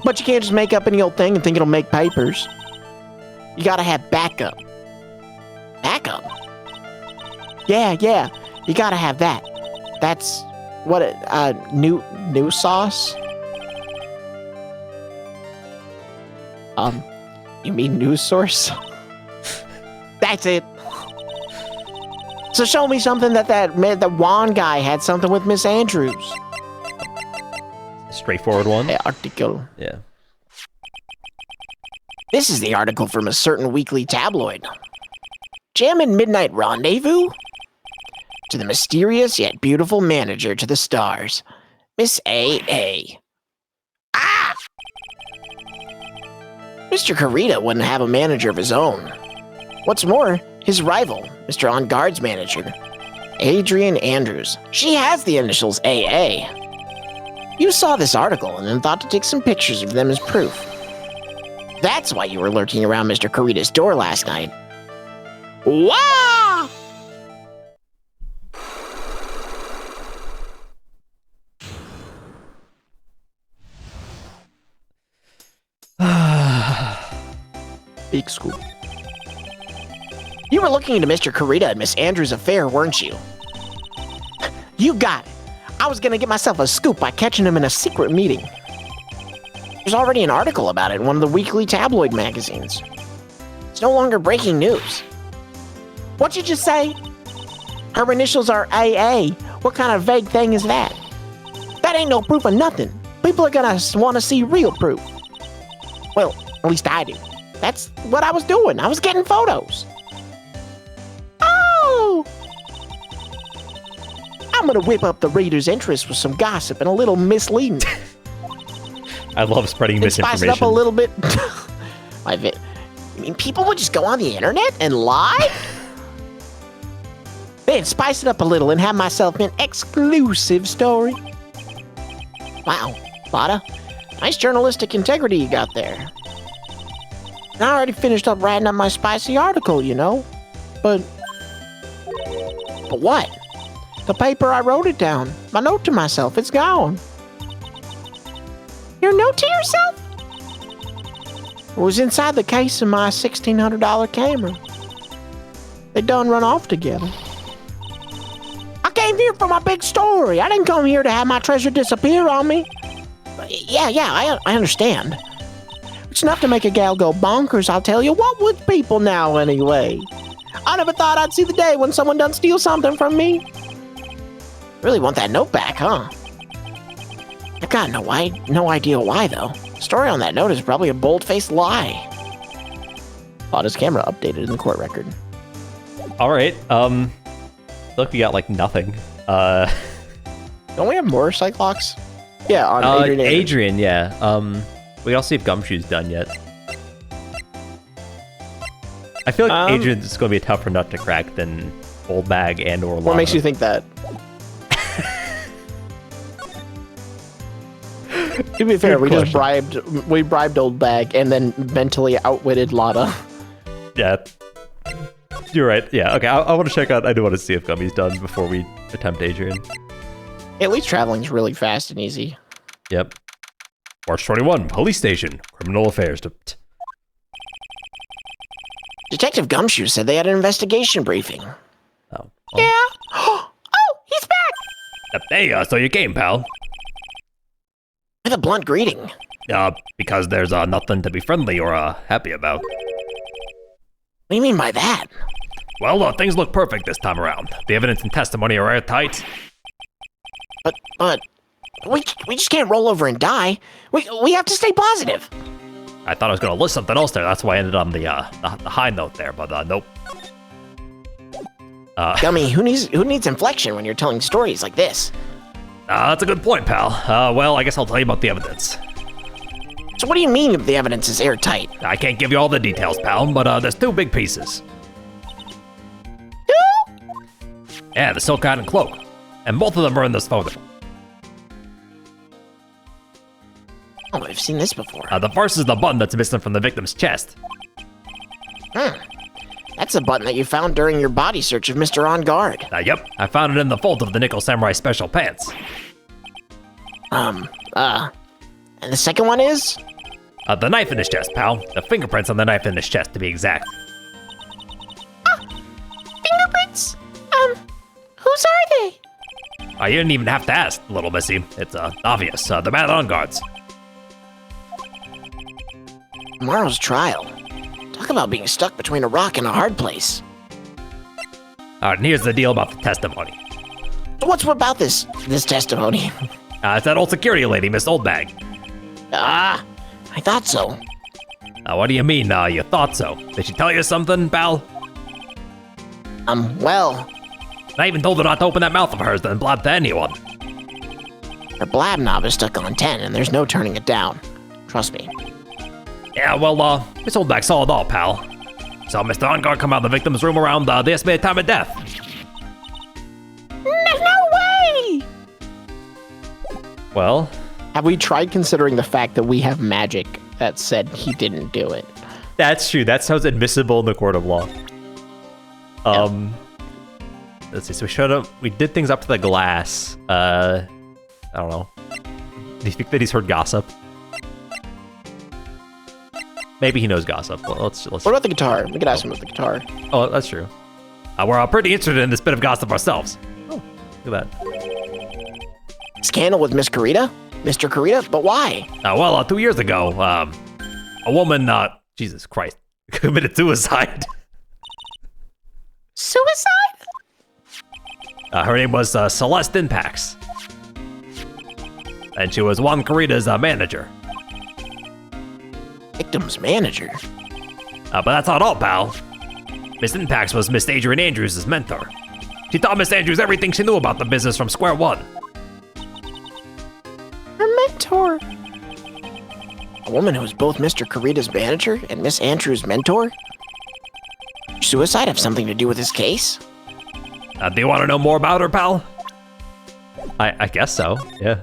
But you can't just make up any old thing and think it'll make papers. You gotta have backup. Backup? Yeah, you gotta have that. That's what new sauce? You mean news source? That's it. So show me something that Juan guy had something with Miss Andrews. Straightforward one. The article. Yeah. This is the article from a certain weekly tabloid. Jam and Midnight Rendezvous? To the mysterious yet beautiful manager to the stars, Miss A.A. Ah! Mr. Carita wouldn't have a manager of his own. What's more, his rival, Mr. On Guard's manager, Adrian Andrews. She has the initials AA. You saw this article and then thought to take some pictures of them as proof. That's why you were lurking around Mr. Carita's door last night. Wow! Big scoop. You were looking into Mr. Carita and Miss Andrews' affair, weren't you? You got it. I was gonna get myself a scoop by catching him in a secret meeting. There's already an article about it in one of the weekly tabloid magazines. It's no longer breaking news. What'd you just say? Her initials are AA. What kind of vague thing is that? That ain't no proof of nothing. People are gonna want to see real proof. Well, at least I do. That's what I was doing. I was getting photos. Oh! I'm gonna whip up the reader's interest with some gossip and a little misleading. I love spreading And spice misinformation. it up a little bit. You mean people would just go on the internet and lie? Then spice it up a little and have myself an exclusive story. Wow, Lotta, nice journalistic integrity you got there. I already finished up writing up my spicy article, you know. But what? The paper I wrote it down. My note to myself, it's gone. Your note to yourself? It was inside the case of my $1,600 camera. They done run off together. I came here for my big story. I didn't come here to have my treasure disappear on me. Yeah, I understand. It's enough to make a gal go bonkers, I'll tell you. What would people now, anyway? I never thought I'd see the day when someone done steal something from me. Really want that note back, huh? I got no idea why, though. The story on that note is probably a bold-faced lie. Lotta's camera updated in the court record. All right. Look, we got like nothing. Don't we have more Cyclops? Yeah, on Adrian, yeah. We gotta see if Gumshoe's done yet. I feel like Adrian's gonna be a tougher nut to crack than Old Bag and or Lotta. What makes you think that? To be fair, we bribed Old Bag and then mentally outwitted Lotta. Yeah. You're right. Yeah, okay. I want to check out. I do want to see if Gummy's done before we attempt Adrian. At least traveling's really fast and easy. Yep. March 21, Police Station, Criminal Affairs. Detective Gumshoe said they had an investigation briefing. Oh. Yeah. Oh, he's back. Hey, so you came, pal. With a blunt greeting. Because there's nothing to be friendly or happy about. What do you mean by that? Well, things look perfect this time around. The evidence and testimony are airtight. But we just can't roll over and die. We have to stay positive. I thought I was going to list something else there. That's why I ended on the high note there, but nope. Gummy, who needs inflection when you're telling stories like this? That's a good point, pal. Well, I guess I'll tell you about the evidence. So what do you mean the evidence is airtight? I can't give you all the details, pal, but there's two big pieces. Yeah, the silk hat and cloak. And both of them are in this photo. Oh, I've seen this before. The first is the button that's missing from the victim's chest. That's the button that you found during your body search of Mr. On Guard. Yep, I found it in the fold of the Nickel Samurai Special Pants. And the second one is? The knife in his chest, pal. The fingerprints on the knife in his chest, to be exact. Fingerprints? Whose are they? You didn't even have to ask, little missy. It's obvious. The man on guards. Tomorrow's trial. Talk about being stuck between a rock and a hard place. And here's the deal about the testimony. What's about this testimony? It's that old security lady, Miss Oldbag. I thought so. What do you mean, you thought so? Did she tell you something, pal? Well, I even told her not to open that mouth of hers, then blab to anyone. her blab knob is stuck on 10, and there's no turning it down. Trust me. Yeah, well, Miss Oldbag saw it all, pal. Saw Mr. Onguard come out of the victim's room around the estimated time of death. No way! Well, Have we tried considering the fact that we have magic that said he didn't do it? that's true. That sounds admissible in the court of law. Let's see. So we did things up to the glass. I don't know. Do you think that he's heard gossip? Maybe he knows gossip. Well, let's. What about the guitar? We could ask him about the guitar. Oh, that's true. We're pretty interested in this bit of gossip ourselves. Look at that. Scandal with Miss Karita? Mr. Karita? But why? 2 years ago, a woman, Jesus Christ, committed suicide. Suicide? Her name was Celeste Impax. And she was Juan Karita's manager. Victim's manager. But that's not all, pal. Miss Impax was Miss Adrian Andrews' mentor. She taught Miss Andrews everything she knew about the business from square one. Her mentor. A woman who was both Mr. Karita's manager and Miss Andrews' mentor? Suicide have something to do with this case? Do you want to know more about her, pal? I guess so. Yeah.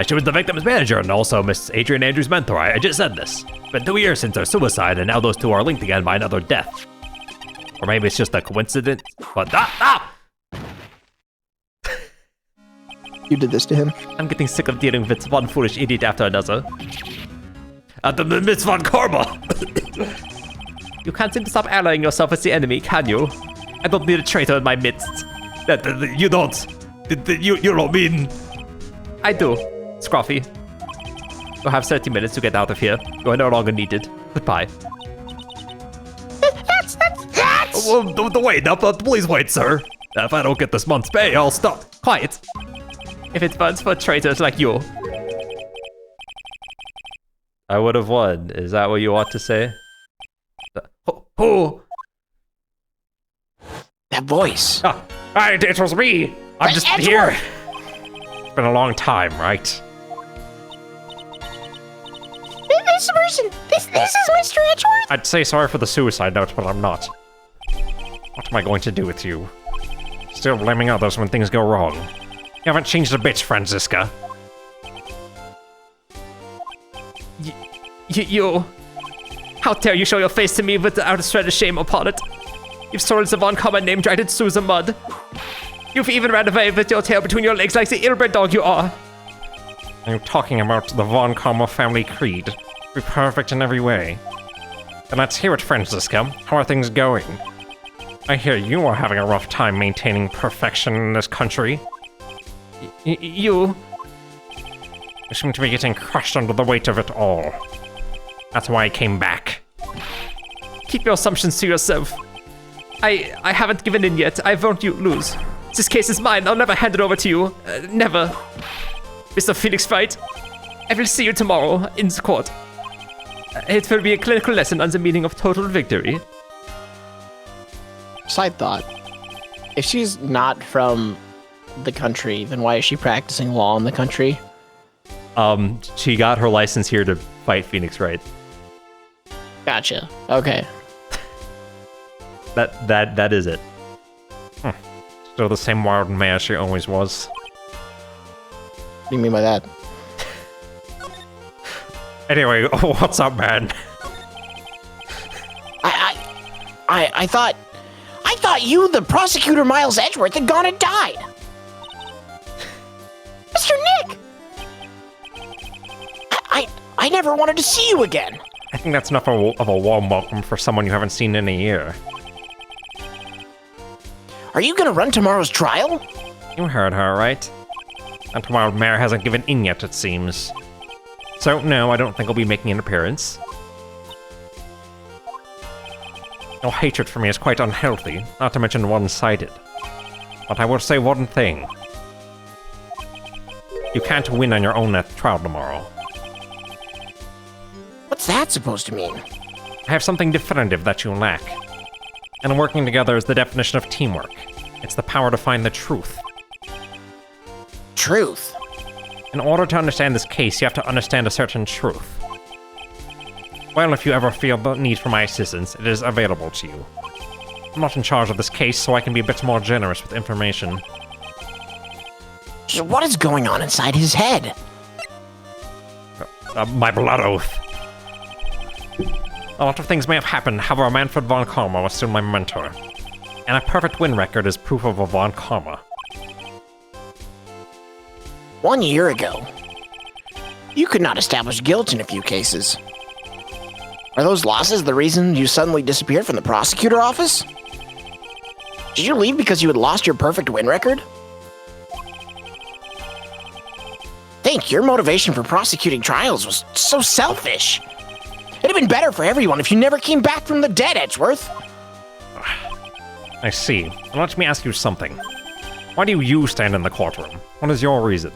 She was the victim's manager and also Miss Adrian Andrews' mentor. I just said this. It's been 2 years since her suicide, and now those two are linked again by another death. Or maybe it's just a coincidence, but You did this to him? I'm getting sick of dealing with one foolish idiot after another. The Miss Von Korba! You can't seem to stop allying yourself with the enemy, can you? I don't need a traitor in my midst. You don't. You don't mean. I do. Scruffy. You'll have 30 minutes to get out of here. You are no longer needed. Goodbye. That's. Well, wait, please wait, sir. If I don't get this month's pay, I'll stop. Quiet. If it burns for traitors like you. I would have won. Is that what you want to say? Who? That voice. It was me. I'm just here. It's been a long time, right? This person. This is Mr. Edgeworth. I'd say sorry for the suicide note, but I'm not. What am I going to do with you? Still blaming others when things go wrong. You haven't changed a bit, Franziska. You... How dare you show your face to me without a shred of shame upon it? You've stolen the Von Common name dragged it through the mud. You've even ran away with your tail between your legs like the ill-bred dog you are. I'm talking about the Von Comma family creed. Be perfect in every way. And let's hear it, Franziska. How are things going? I hear you are having a rough time maintaining perfection in this country. You seem to be getting crushed under the weight of it all. That's why I came back. Keep your assumptions to yourself. I haven't given in yet. I won't lose. This case is mine. I'll never hand it over to you. Never. Mr. Phoenix Wright, I will see you tomorrow in the court. It will be a clinical lesson on the meaning of total victory. Side thought. If she's not from the country, then why is she practicing law in the country? She got her license here to fight Phoenix Wright. Gotcha. Okay. That is it. Still the same wild mare she always was. What do you mean by that? Anyway, what's up, man? I thought you, the prosecutor Miles Edgeworth, had gone and died. Mr. Nick. I never wanted to see you again. I think that's enough of a warm welcome for someone you haven't seen in a year. Are you gonna run tomorrow's trial? You heard her, right? That wild mare hasn't given in yet, it seems. So, no, I don't think I'll be making an appearance. Your hatred for me is quite unhealthy, not to mention one-sided. But I will say one thing. You can't win on your own at trial tomorrow. What's that supposed to mean? I have something definitive that you lack. And working together is the definition of teamwork. It's the power to find the truth. Truth. In order to understand this case, you have to understand a certain truth. Well, if you ever feel the need for my assistance, it is available to you. I'm not in charge of this case, so I can be a bit more generous with information. So what is going on inside his head? My blood oath. A lot of things may have happened, however, Manfred von Karma was still my mentor. And a perfect win record is proof of a von Karma. 1 year ago, you could not establish guilt in a few cases. Are those losses the reason you suddenly disappeared from the prosecutor office? Did you leave because you had lost your perfect win record? Think your motivation for prosecuting trials was so selfish. It'd have been better for everyone if you never came back from the dead, Edgeworth. I see. Well, let me ask you something. Why do you stand in the courtroom? What is your reason?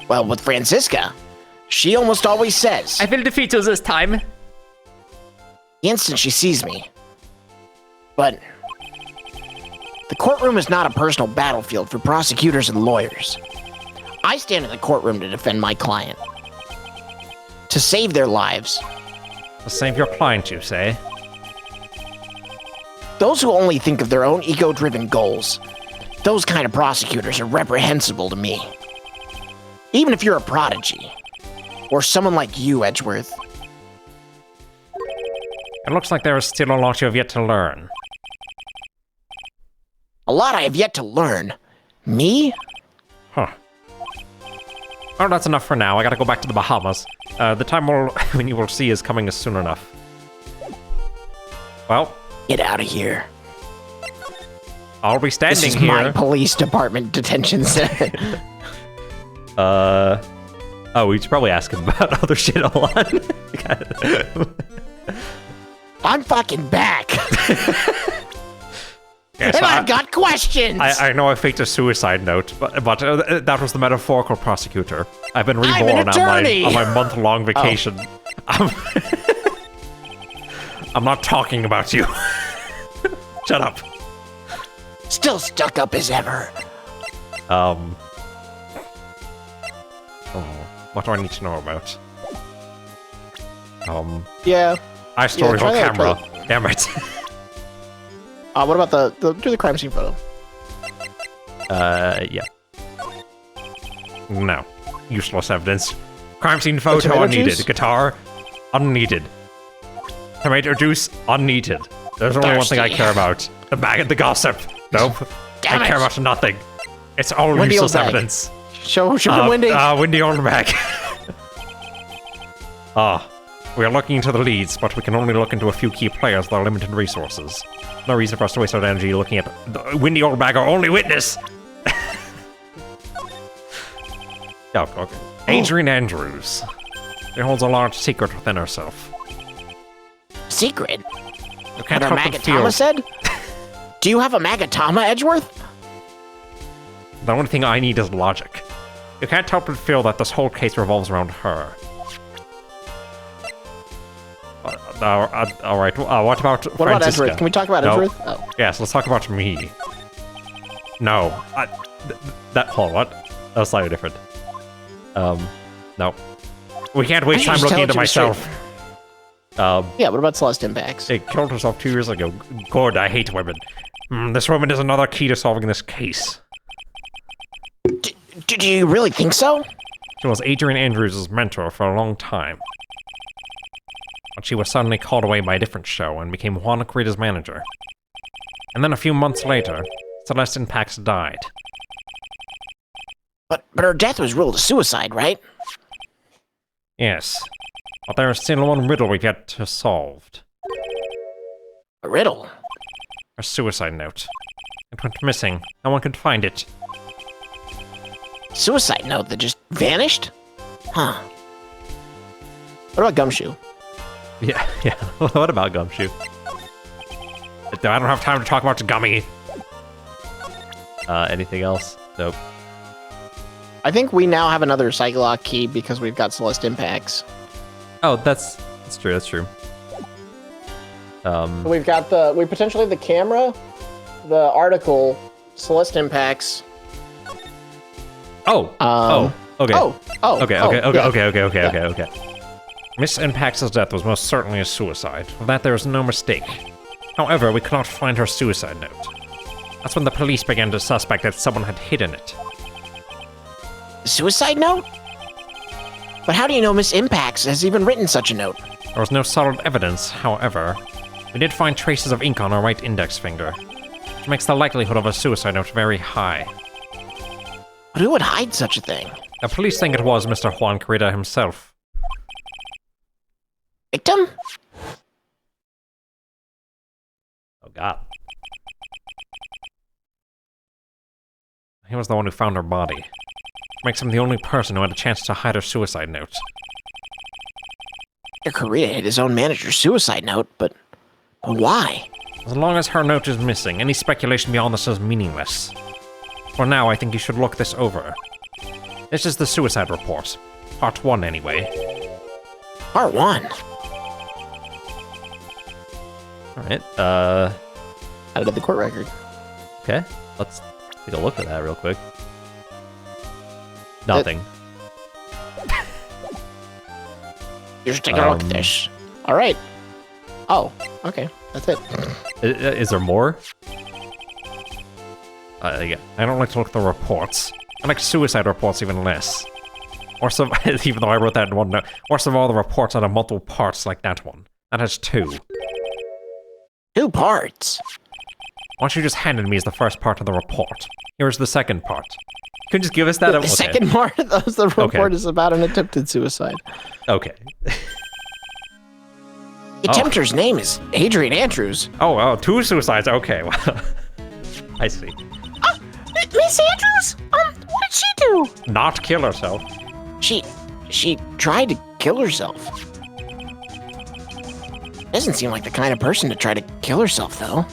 Well, with Franziska, she almost always says, I feel defeated this time. the instant she sees me. But the courtroom is not a personal battlefield for prosecutors and lawyers. I stand in the courtroom to defend my client. To save their lives. To save your client, you say? Those who only think of their own ego-driven goals, those kind of prosecutors are reprehensible to me. Even if you're a prodigy. Or someone like you, Edgeworth. It looks like there is still a lot you have yet to learn. A lot I have yet to learn. Me? Huh. Oh, that's enough for now. I gotta go back to the Bahamas. The time when you will see is coming soon enough. Well, Get out of here. I'll be This standing is here. my police department detention center. Oh, we should probably ask him about other shit a lot. I'm fucking back. Yes, And I've got questions. I know I faked a suicide note, but that was the metaphorical prosecutor. I've been I'm an reborn attorney. on my month-long vacation. I'm not talking about you. Shut up. Still stuck up as ever. Oh, what do I need to know about? Yeah. I stole your try that, camera. try Damn it. What about do the crime scene photo? Yeah. No. Useless evidence. Crime scene photo tomato unneeded. juice? Guitar unneeded. Tomato juice unneeded. There's only one thing I Thirsty. care about. The bag of the gossip. Nope. Damn I care it. about nothing. It's all Wendy useless Oldbag. evidence. Show him Wendy. Wendy on the back. We are looking into the leads, but we can only look into a few key players with our limited resources. No reason for us to waste our energy looking at the Wendy Oldbag, our only witness. Yeah, okay. Adrian Andrews. She holds a large secret within herself. Secret? You can't What our help but feel Magatama said? Do you have a Magatama, Edgeworth? the only thing I need is logic. You can't help but feel that this whole case revolves around her. Alright, what about What about Franziska? Edgeworth? Can we talk about No. Edgeworth? Oh. Yes, let's talk about me. No. Hold on, what? That was slightly different. No. We can't waste I time just looking tell into it to be straight. myself. Yeah, what about Celeste Impacts? She killed herself 2 years ago. Good, I hate women. This woman is another key to solving this case. Do you really think so? She was Adrian Andrews' mentor for a long time. But she was suddenly called away by a different show and became Juan Creda's manager. And then a few months later, Celeste Pax died. But her death was ruled a suicide, right? Yes. But there is still one riddle we've yet to solve. A riddle. Her suicide note. It went missing. No one could find it. Suicide note that just vanished? Huh. What about Gumshoe? Yeah, yeah. What about Gumshoe? I don't have time to talk about Gummy. Anything else? Nope. I think we now have another Psycholock key because we've got Celeste Impacts. Oh, that's true. That's true. We've got we potentially have the camera, the article, Celeste Impacts. Oh. Okay. Okay. Miss Impax's death was most certainly a suicide. Of that there is no mistake. However, we could not find her suicide note. That's when the police began to suspect that someone had hidden it. Suicide note? But how do you know Miss Impax has even written such a note? There was no solid evidence, however. We did find traces of ink on her right index finger, which makes the likelihood of a suicide note very high. But who would hide such a thing? The police think it was Mr. Juan Carrera himself. Victim? Oh God. He was the one who found her body, which makes him the only person who had a chance to hide her suicide note. Mr. Korea hid his own manager's suicide note, but why? As long as her note is missing, any speculation beyond this is meaningless. For now, I think you should look this over. This is the suicide report. Part 1, anyway. Part 1. Alright, Added the court record. okay. Let's take a look at that real quick. Nothing. You should take a look at this. All right. Oh, okay. That's it. Is there more? Yeah. I don't like to look at the reports. I like suicide reports even less. Worst of, even though I wrote that in one note, worst of all the reports that have multiple parts like that one. That has 2. 2 parts. What you just handed me is the first part of the report. Here's the second part. You can just give us that. The second part of the report Okay. is about an attempted suicide. Okay. The attempter's name is Adrian Andrews. Oh, 2 suicides. Okay, well, I see. Miss Andrews? What did she do? not kill herself. She tried to kill herself. Doesn't seem like the kind of person to try to kill herself, though.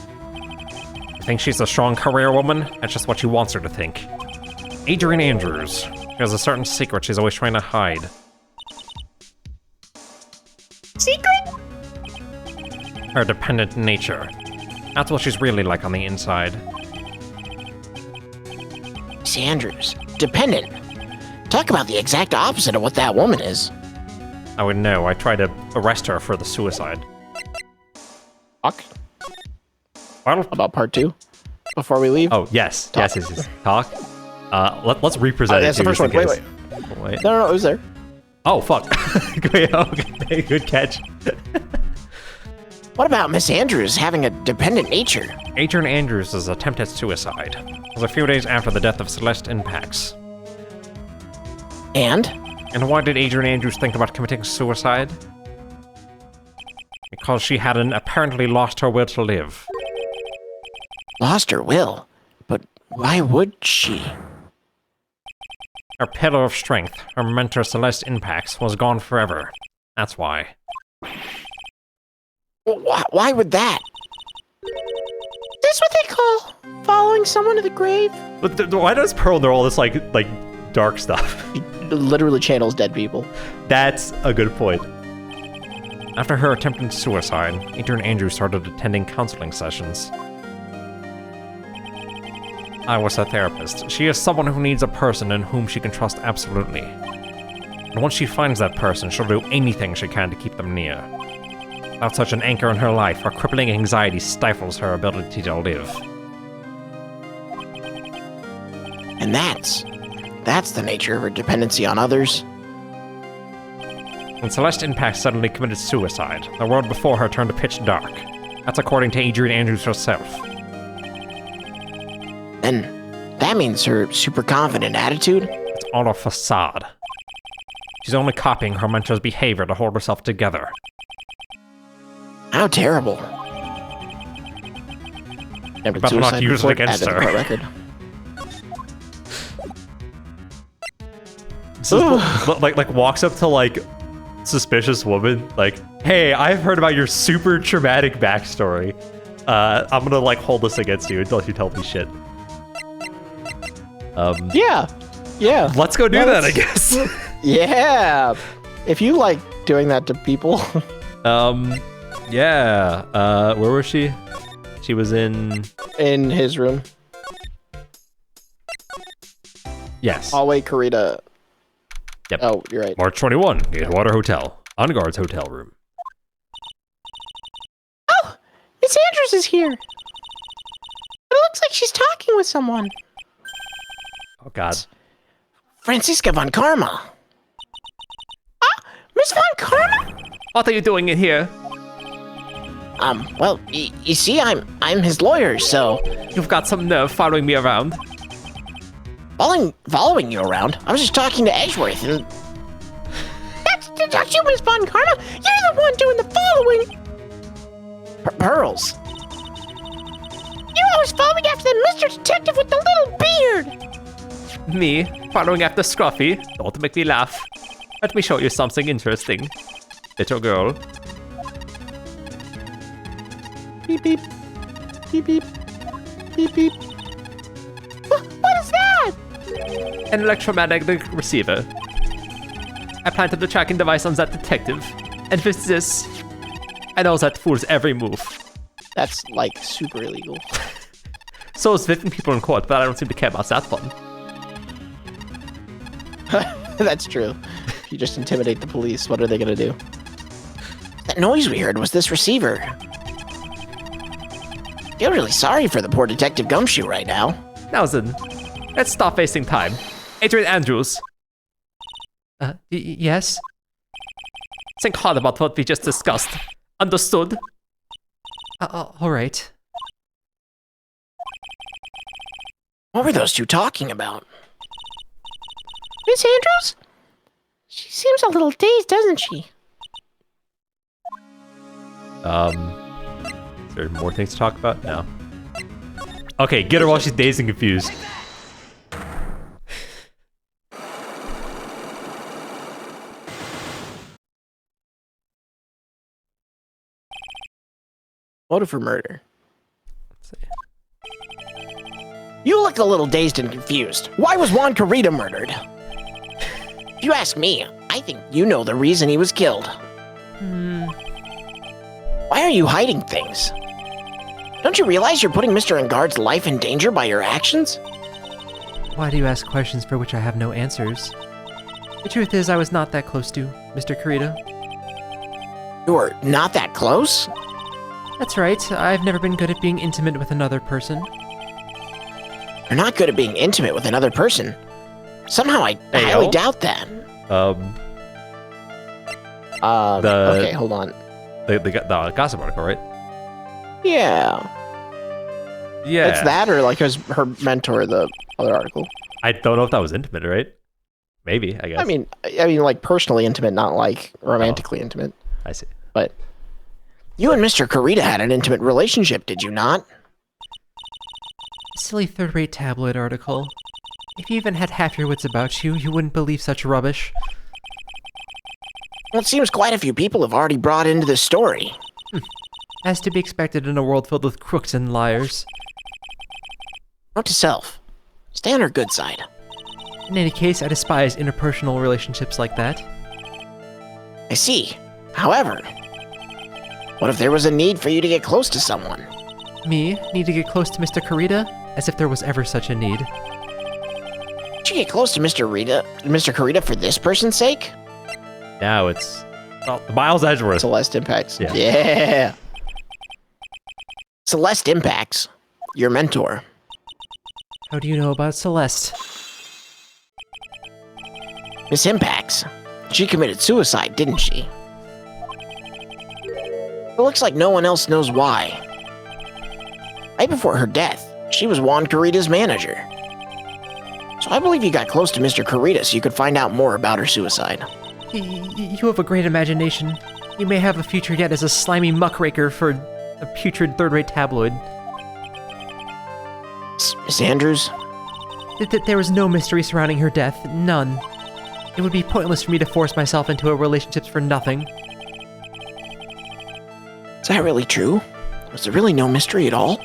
You think she's a strong career woman? That's just what she wants her to think. Adrian Andrews. She has a certain secret she's always trying to hide. Secret? Her dependent nature. That's what she's really like on the inside. Miss Andrews, dependent. Talk about the exact opposite of what that woman is. I would know. I tried to arrest her for the suicide. Talk Well, about part 2 before we leave. Oh, yes. Talk. Yes. Talk. Let's represent it that's the too, first just one. in Wait, case. Wait. No, it was there. Oh, fuck. Okay, good catch. What about Miss Andrews having a dependent nature? Adrian Andrews' attempt at suicide was a few days after the death of Celeste Impax. And? And why did Adrian Andrews think about committing suicide? Because she had apparently lost her will to live. Lost her will. But why would she? Her pillar of strength, her mentor Celeste Impax, was gone forever. That's why. Why would that? That's what they call following someone to the grave. But why does Pearl know all this like dark stuff? He literally channels dead people. That's a good point. After her attempted suicide, Adrian Andrews started attending counseling sessions. I was a therapist. She is someone who needs a person in whom she can trust absolutely. And once she finds that person, she'll do anything she can to keep them near. Without such an anchor in her life, her crippling anxiety stifles her ability to live. And that's the nature of her dependency on others. When Celeste Impact suddenly committed suicide, the world before her turned pitch dark. That's according to Adrian Andrews herself. And that means her super confident attitude? It's all a facade. She's only copying her mentor's behavior to hold herself together. How terrible. Attempted better not suicide use it report, against added to her. court record. So, like walks up to like suspicious woman, like, hey, I've heard about your super traumatic backstory. I'm gonna like hold this against you until you tell me shit. Yeah. Let's go do No, that, I that's- guess. Yeah. If you like doing that to people, Yeah. Where was she? She was in. in his room, Yes. hallway, Karita. Yep. Oh, you're right. March 21, Gatewater Hotel. On guard's hotel room. Oh, Miss Andrews is here. It looks like she's talking with someone. Oh God. Franziska von Karma. Miss Von Karma? What are you doing in here? Well, you see, I'm his lawyer, so You've got some nerve following me around. following you around. I was just talking to Edgeworth, and That's you, Miss Von Karma. You're the one doing the following. Pearls. You always follow me after that Mr. Detective with the little beard. Me, following after Scruffy. Don't make me laugh. Let me show you something interesting. Little girl. Beep beep. Beep beep. Beep beep. What is that? An electromagnetic receiver. I planted the tracking device on that detective. And with this, I know that fool's every move. That's like super illegal. So is whipping people in court, but I don't seem to care about that one. That's true. If you just intimidate the police, what are they gonna do? That noise we heard was this receiver. Feel really sorry for the poor Detective Gumshoe right now. Now then, let's stop wasting time. Adrian Andrews. Yes? Think hard about what we just discussed. Understood? All right. What were those two talking about? Miss Andrews? She seems a little dazed, doesn't she? Is there more things to talk about? No. Okay, get her while she's dazed and confused. Motive for murder. You look a little dazed and confused. Why was Juan Carita murdered? If you ask me, I think you know the reason he was killed. Why are you hiding things? Don't you realize you're putting Mr. Engard's life in danger by your actions? Why do you ask questions for which I have no answers? The truth is, I was not that close to Mr. Karita. You were not that close? That's right, I've never been good at being intimate with another person. You're not good at being intimate with another person. Somehow I Hey, highly yo. doubt that. Okay, hold on. The gossip article, right? Yeah. Yeah. It's that or like her mentor, the other article. I don't know if that was intimate, right? Maybe, I guess. I mean like personally intimate, not like romantically intimate. I see. But You and Mr. Carita had an intimate relationship, did you not? Silly third-rate tabloid article. If you even had half your wits about you, you wouldn't believe such rubbish. Well, it seems quite a few people have already brought into this story. As to be expected in a world filled with crooks and liars. Note to self, stay on her good side. In any case, I despise interpersonal relationships like that. I see. However, what if there was a need for you to get close to someone? Me, need to get close to Mr. Karita? As if there was ever such a need. Did you get close to Mr. Carita for this person's sake? Now it's Miles Edgeworth. Celeste impacts. Yeah. Yeah. Celeste Impacts, your mentor. How do you know about Celeste? Miss Impacts, she committed suicide, didn't she? It looks like no one else knows why. Right before her death, she was Juan Carita's manager. So I believe you got close to Mr. Carita so you could find out more about her suicide. You have a great imagination. You may have a future yet as a slimy muckraker for a putrid third-rate tabloid. Miss Andrews? There was no mystery surrounding her death. None. It would be pointless for me to force myself into a relationship for nothing. Is that really true? Was there really no mystery at all?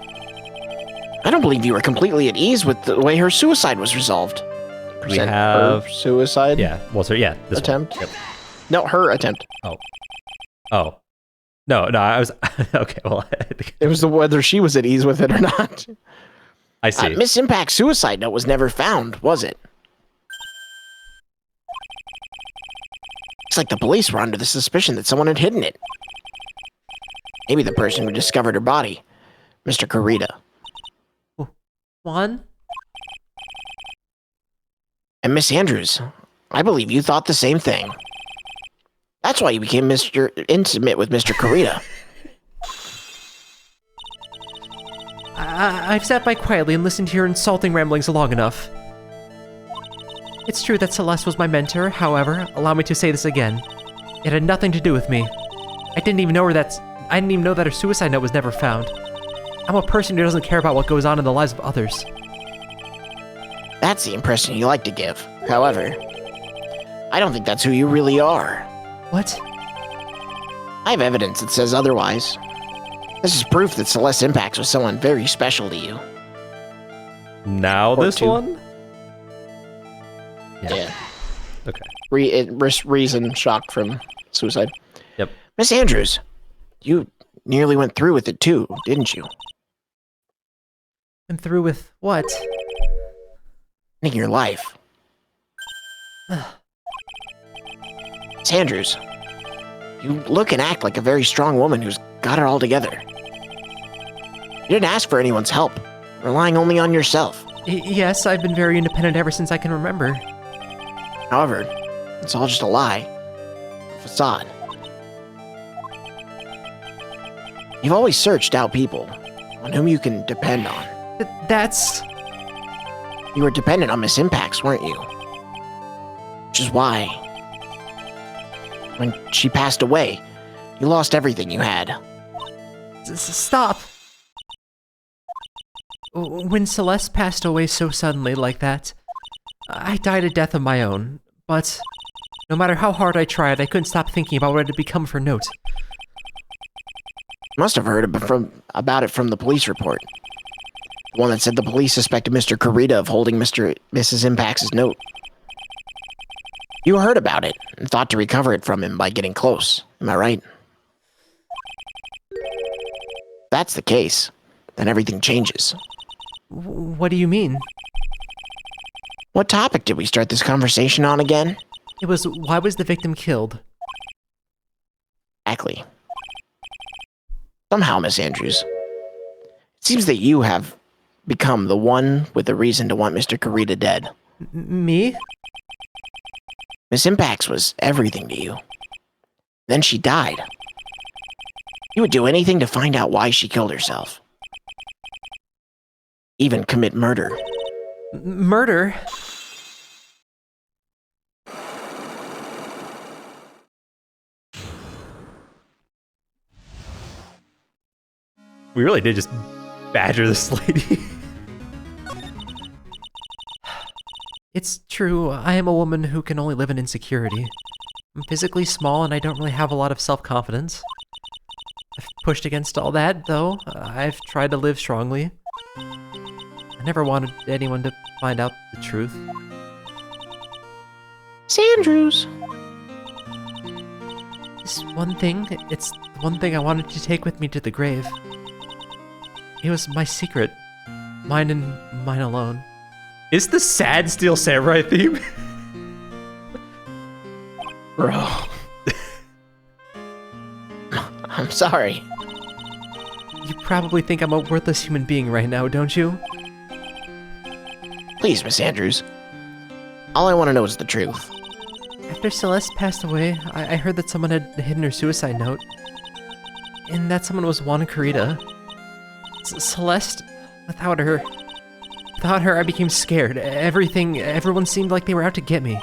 I don't believe you were completely at ease with the way her suicide was resolved. We have... Her suicide Yeah, well, so yeah, this attempt. One. Yep. No, her attempt. Oh. No, I was... Okay, well... It was the whether she was at ease with it or not. I see. Miss Impact's suicide note was never found, was it? It's like the police were under the suspicion that someone had hidden it. Maybe the person who discovered her body, Mr. Kurita. Juan? And Miss Andrews, I believe you thought the same thing. That's why you became intimate with Mr. Kurita. I've sat by quietly and listened to your insulting ramblings long enough. It's true that Celeste was my mentor, however, allow me to say this again. It had nothing to do with me. I didn't even know that her suicide note was never found. I'm a person who doesn't care about what goes on in the lives of others. That's the impression you like to give. However, I don't think that's who you really are. What? I have evidence that says otherwise. This is proof that Celeste Impacts was someone very special to you. Now Or this two. one? Yeah. Okay. Reason shock from suicide. Yep. Miss Andrews, you nearly went through with it too, didn't you? I'm through with what? In your life. Miss Andrews, you look and act like a very strong woman who's got it all together. You didn't ask for anyone's help, relying only on yourself. Yes, I've been very independent ever since I can remember. However, it's all just a lie. A facade. You've always searched out people on whom you can depend on. That's... You were dependent on Miss Impacts, weren't you? Which is why, when she passed away, you lost everything you had. Stop! When Celeste passed away so suddenly like that, I died a death of my own, but no matter how hard I tried, I couldn't stop thinking about what had become of her note. You must have heard about it from the police report. The one that said the police suspected Mr. Kurita of holding Mrs. Impacts' note. You heard about it and thought to recover it from him by getting close. Am I right? If that's the case, then everything changes. What do you mean? What topic did we start this conversation on again? It was, why was the victim killed? Exactly. Somehow, Miss Andrews, it seems that you have become the one with the reason to want Mr. Kurita dead. Me? Miss Impacts was everything to you. Then she died. You would do anything to find out why she killed herself. Even commit murder. Murder? We really did just badger this lady. It's true, I am a woman who can only live in insecurity. I'm physically small and I don't really have a lot of self-confidence. I've pushed against all that, though. I've tried to live strongly. I never wanted anyone to find out the truth. Miss Andrews. This one thing, it's the one thing I wanted to take with me to the grave. It was my secret. Mine and mine alone. Is the sad Steel Samurai theme? Bro. I'm sorry. You probably think I'm a worthless human being right now, don't you? Please, Miss Andrews. All I want to know is the truth. After Celeste passed away, I heard that someone had hidden her suicide note. And that someone was Juan Kurita. Celeste, without her, I became scared. Everyone seemed like they were out to get me.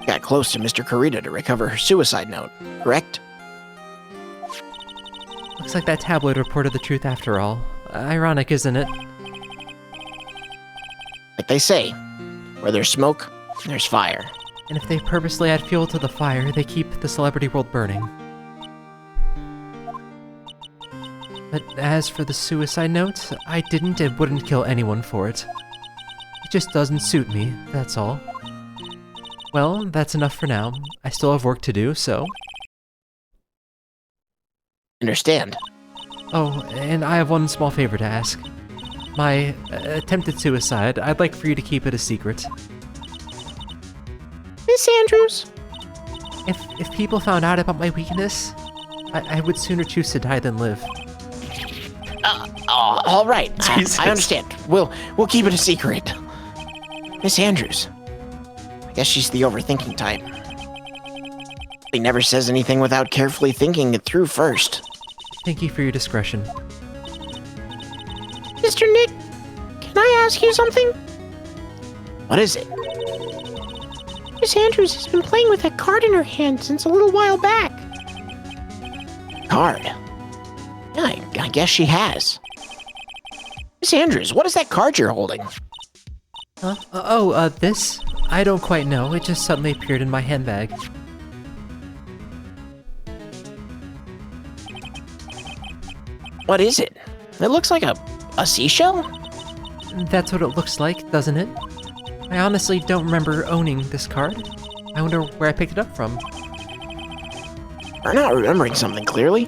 Got close to Mr. Kurita to recover her suicide note, correct? Looks like that tabloid reported the truth after all. Ironic, isn't it? Like they say, where there's smoke, there's fire. And if they purposely add fuel to the fire, they keep the celebrity world burning. But as for the suicide note, I didn't and wouldn't kill anyone for it. It just doesn't suit me, that's all. Well, that's enough for now. I still have work to do, so... Understand? Oh, and I have one small favor to ask. My attempted suicide, I'd like for you to keep it a secret. Miss Andrews? If people found out about my weakness, I would sooner choose to die than live. All right. Jesus. I understand. We'll keep it a secret. Miss Andrews. I guess she's the overthinking type. He never says anything without carefully thinking it through first. Thank you for your discretion. Mr. Nick, can I ask you something? What is it? Miss Andrews has been playing with that card in her hand since a little while back. Card. Yeah, I guess she has. Miss Andrews, what is that card you're holding? Huh? This? I don't quite know. It just suddenly appeared in my handbag. What is it? It looks like a seashell? That's what it looks like, doesn't it? I honestly don't remember owning this card. I wonder where I picked it up from. We're not remembering something clearly.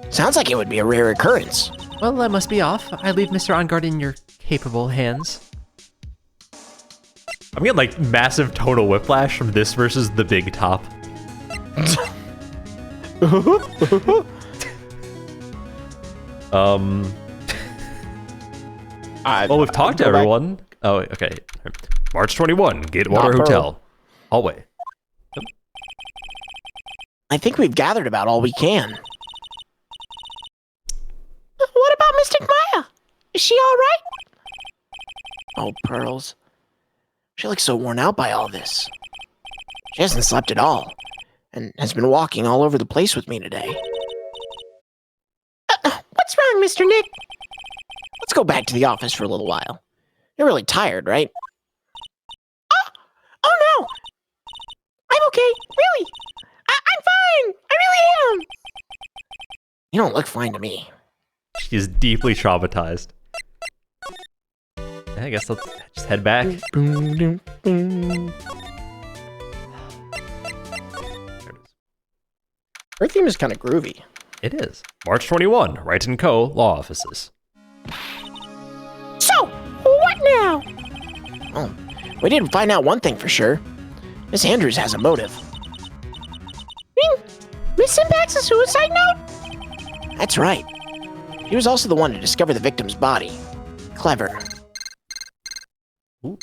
Sounds like it would be a rare occurrence. Well, that must be off. I leave Mr. Ongard in your capable hands. I'm getting like massive total whiplash from this versus the big top. Well, we've talked to everyone. Oh, okay. March 21, Gatewater Not Hotel. Hallway. I think we've gathered about all we can. What about Mystic Maya? Is she all right? Oh, Pearls. She looks so worn out by all this. She hasn't slept at all, and has been walking all over the place with me today. What's wrong, Mr. Nick? Let's go back to the office for a little while. You're really tired, right? Oh no! I'm okay, really. I'm fine. I really am. You don't look fine to me. She is deeply traumatized. Yeah, I guess let's just head back. Her theme is kind of groovy. It is. March 21, Wright & Co. Law Offices. So, what now? Oh, we didn't find out one thing for sure. Miss Andrews has a motive. Miss Impact's a suicide note? That's right. She was also the one to discover the victim's body. Clever. Ooh.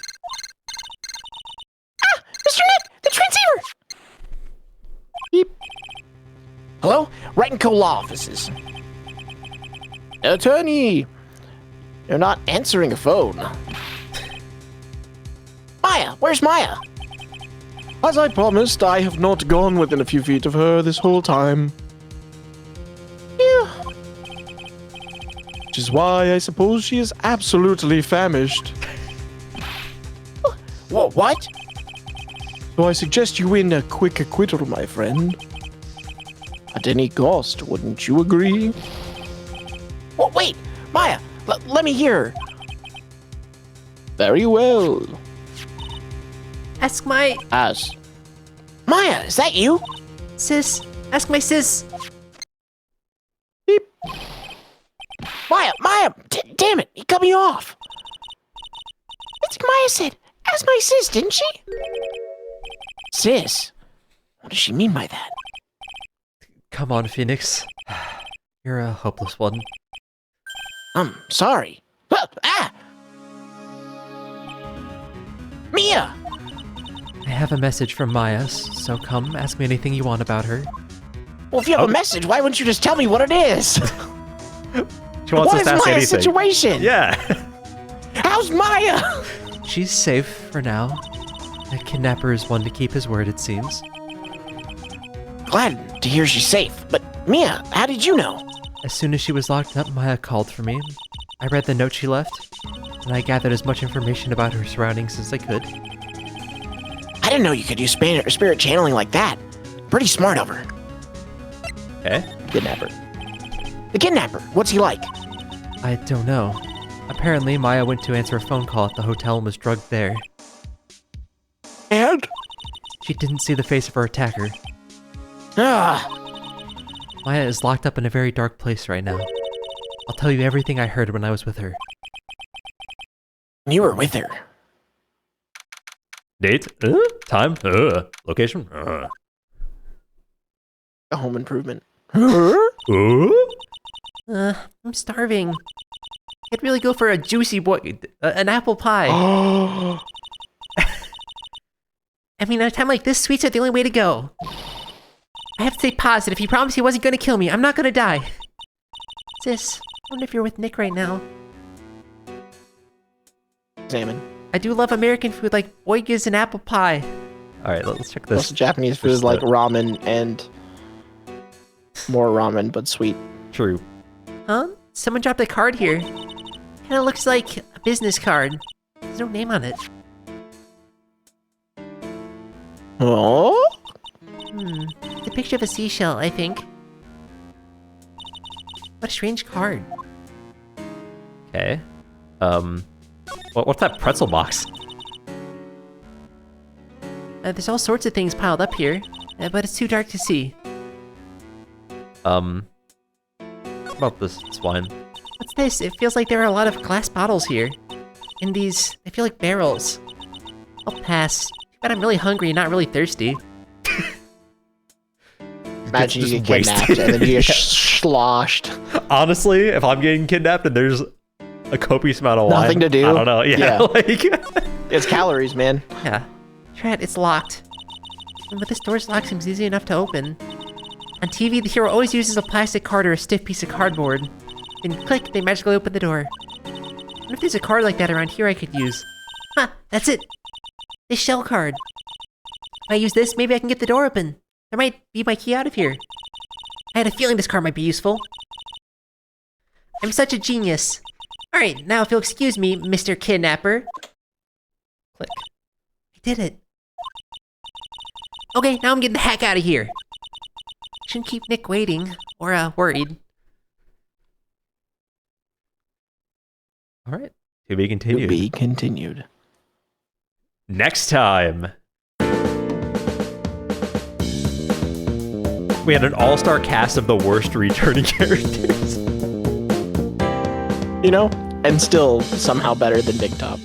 Mr. Nick, the transceiver! Beep. Hello? Wright & Co. Law Offices. Attorney! You're not answering a phone. Maya! Where's Maya? As I promised, I have not gone within a few feet of her this whole time. Yeah. Which is why I suppose she is absolutely famished. What? So I suggest you win a quick acquittal, my friend. At any cost, wouldn't you agree? Oh, wait! Maya! Let me hear her. Very well. Ask my As. Maya, is that you? sis. Ask my sis. Beep. Maya! Damn it! He cut me off! Mystic Maya said, ask my sis, didn't she? Sis? What does she mean by that? Come on, Phoenix. You're a hopeless one. Sorry. Ah! Mia! I have a message from Maya, so come, ask me anything you want about her. Well, if you have a message, why wouldn't you just tell me what it is? She wants What us is to ask Maya's anything. situation? Yeah. How's Maya? She's safe for now. The kidnapper is one to keep his word, it seems. Glad to hear she's safe, but Mia, how did you know? As soon as she was locked up, Maya called for me. I read the note she left. and I gathered as much information about her surroundings as I could. I didn't know you could use spirit channeling like that. Pretty smart of her. Okay. Kidnapper. The kidnapper, what's he like? I don't know. Apparently, Maya went to answer a phone call at the hotel and was drugged there. And? She didn't see the face of her attacker. Ah, Maya is locked up in a very dark place right now. I'll tell you everything I heard when I was with her. you were with her. Date? Time? Location? A home improvement. I'm starving. I'd really go for a juicy an apple pie. I mean, at a time like this, sweets are the only way to go. I have to stay positive. He promised he wasn't going to kill me. I'm not going to die. Sis, I wonder if you're with Nick right now. Examine. I do love American food like boigas and apple pie. All right, let's check Plus this. Japanese food is like ramen and more ramen, but sweet. True. Huh? Someone dropped a card here. Kinda looks like a business card. There's no name on it. Oh? It's a picture of a seashell, I think. What a strange card. Okay. What's that pretzel box? There's all sorts of things piled up here, but it's too dark to see. What about this wine? What's this? It feels like there are a lot of glass bottles here. And these, they feel like barrels. I'll pass. But I'm really hungry and not really thirsty. Imagine you just get kidnapped wasted. and then you get sloshed. Honestly, if I'm getting kidnapped and there's a copious amount of wine, Nothing to do. I don't know. Yeah, Yeah. like It's calories, man. Yeah. Trat, it's locked. But this door's lock seems easy enough to open. On TV, the hero always uses a plastic card or a stiff piece of cardboard. Then click, they magically open the door. What if there's a card like that around here I could use? Huh, that's it! This shell card. If I use this, maybe I can get the door open. There might be my key out of here. I had a feeling this card might be useful. I'm such a genius. Alright, now if you'll excuse me, Mr. Kidnapper. Click. I did it. Okay, now I'm getting the heck out of here. Shouldn't keep Nick waiting, or worried. all right. To be To continued. be continued. Next time. We had an all-star cast of the worst returning characters. You know? And still somehow better than Big Top.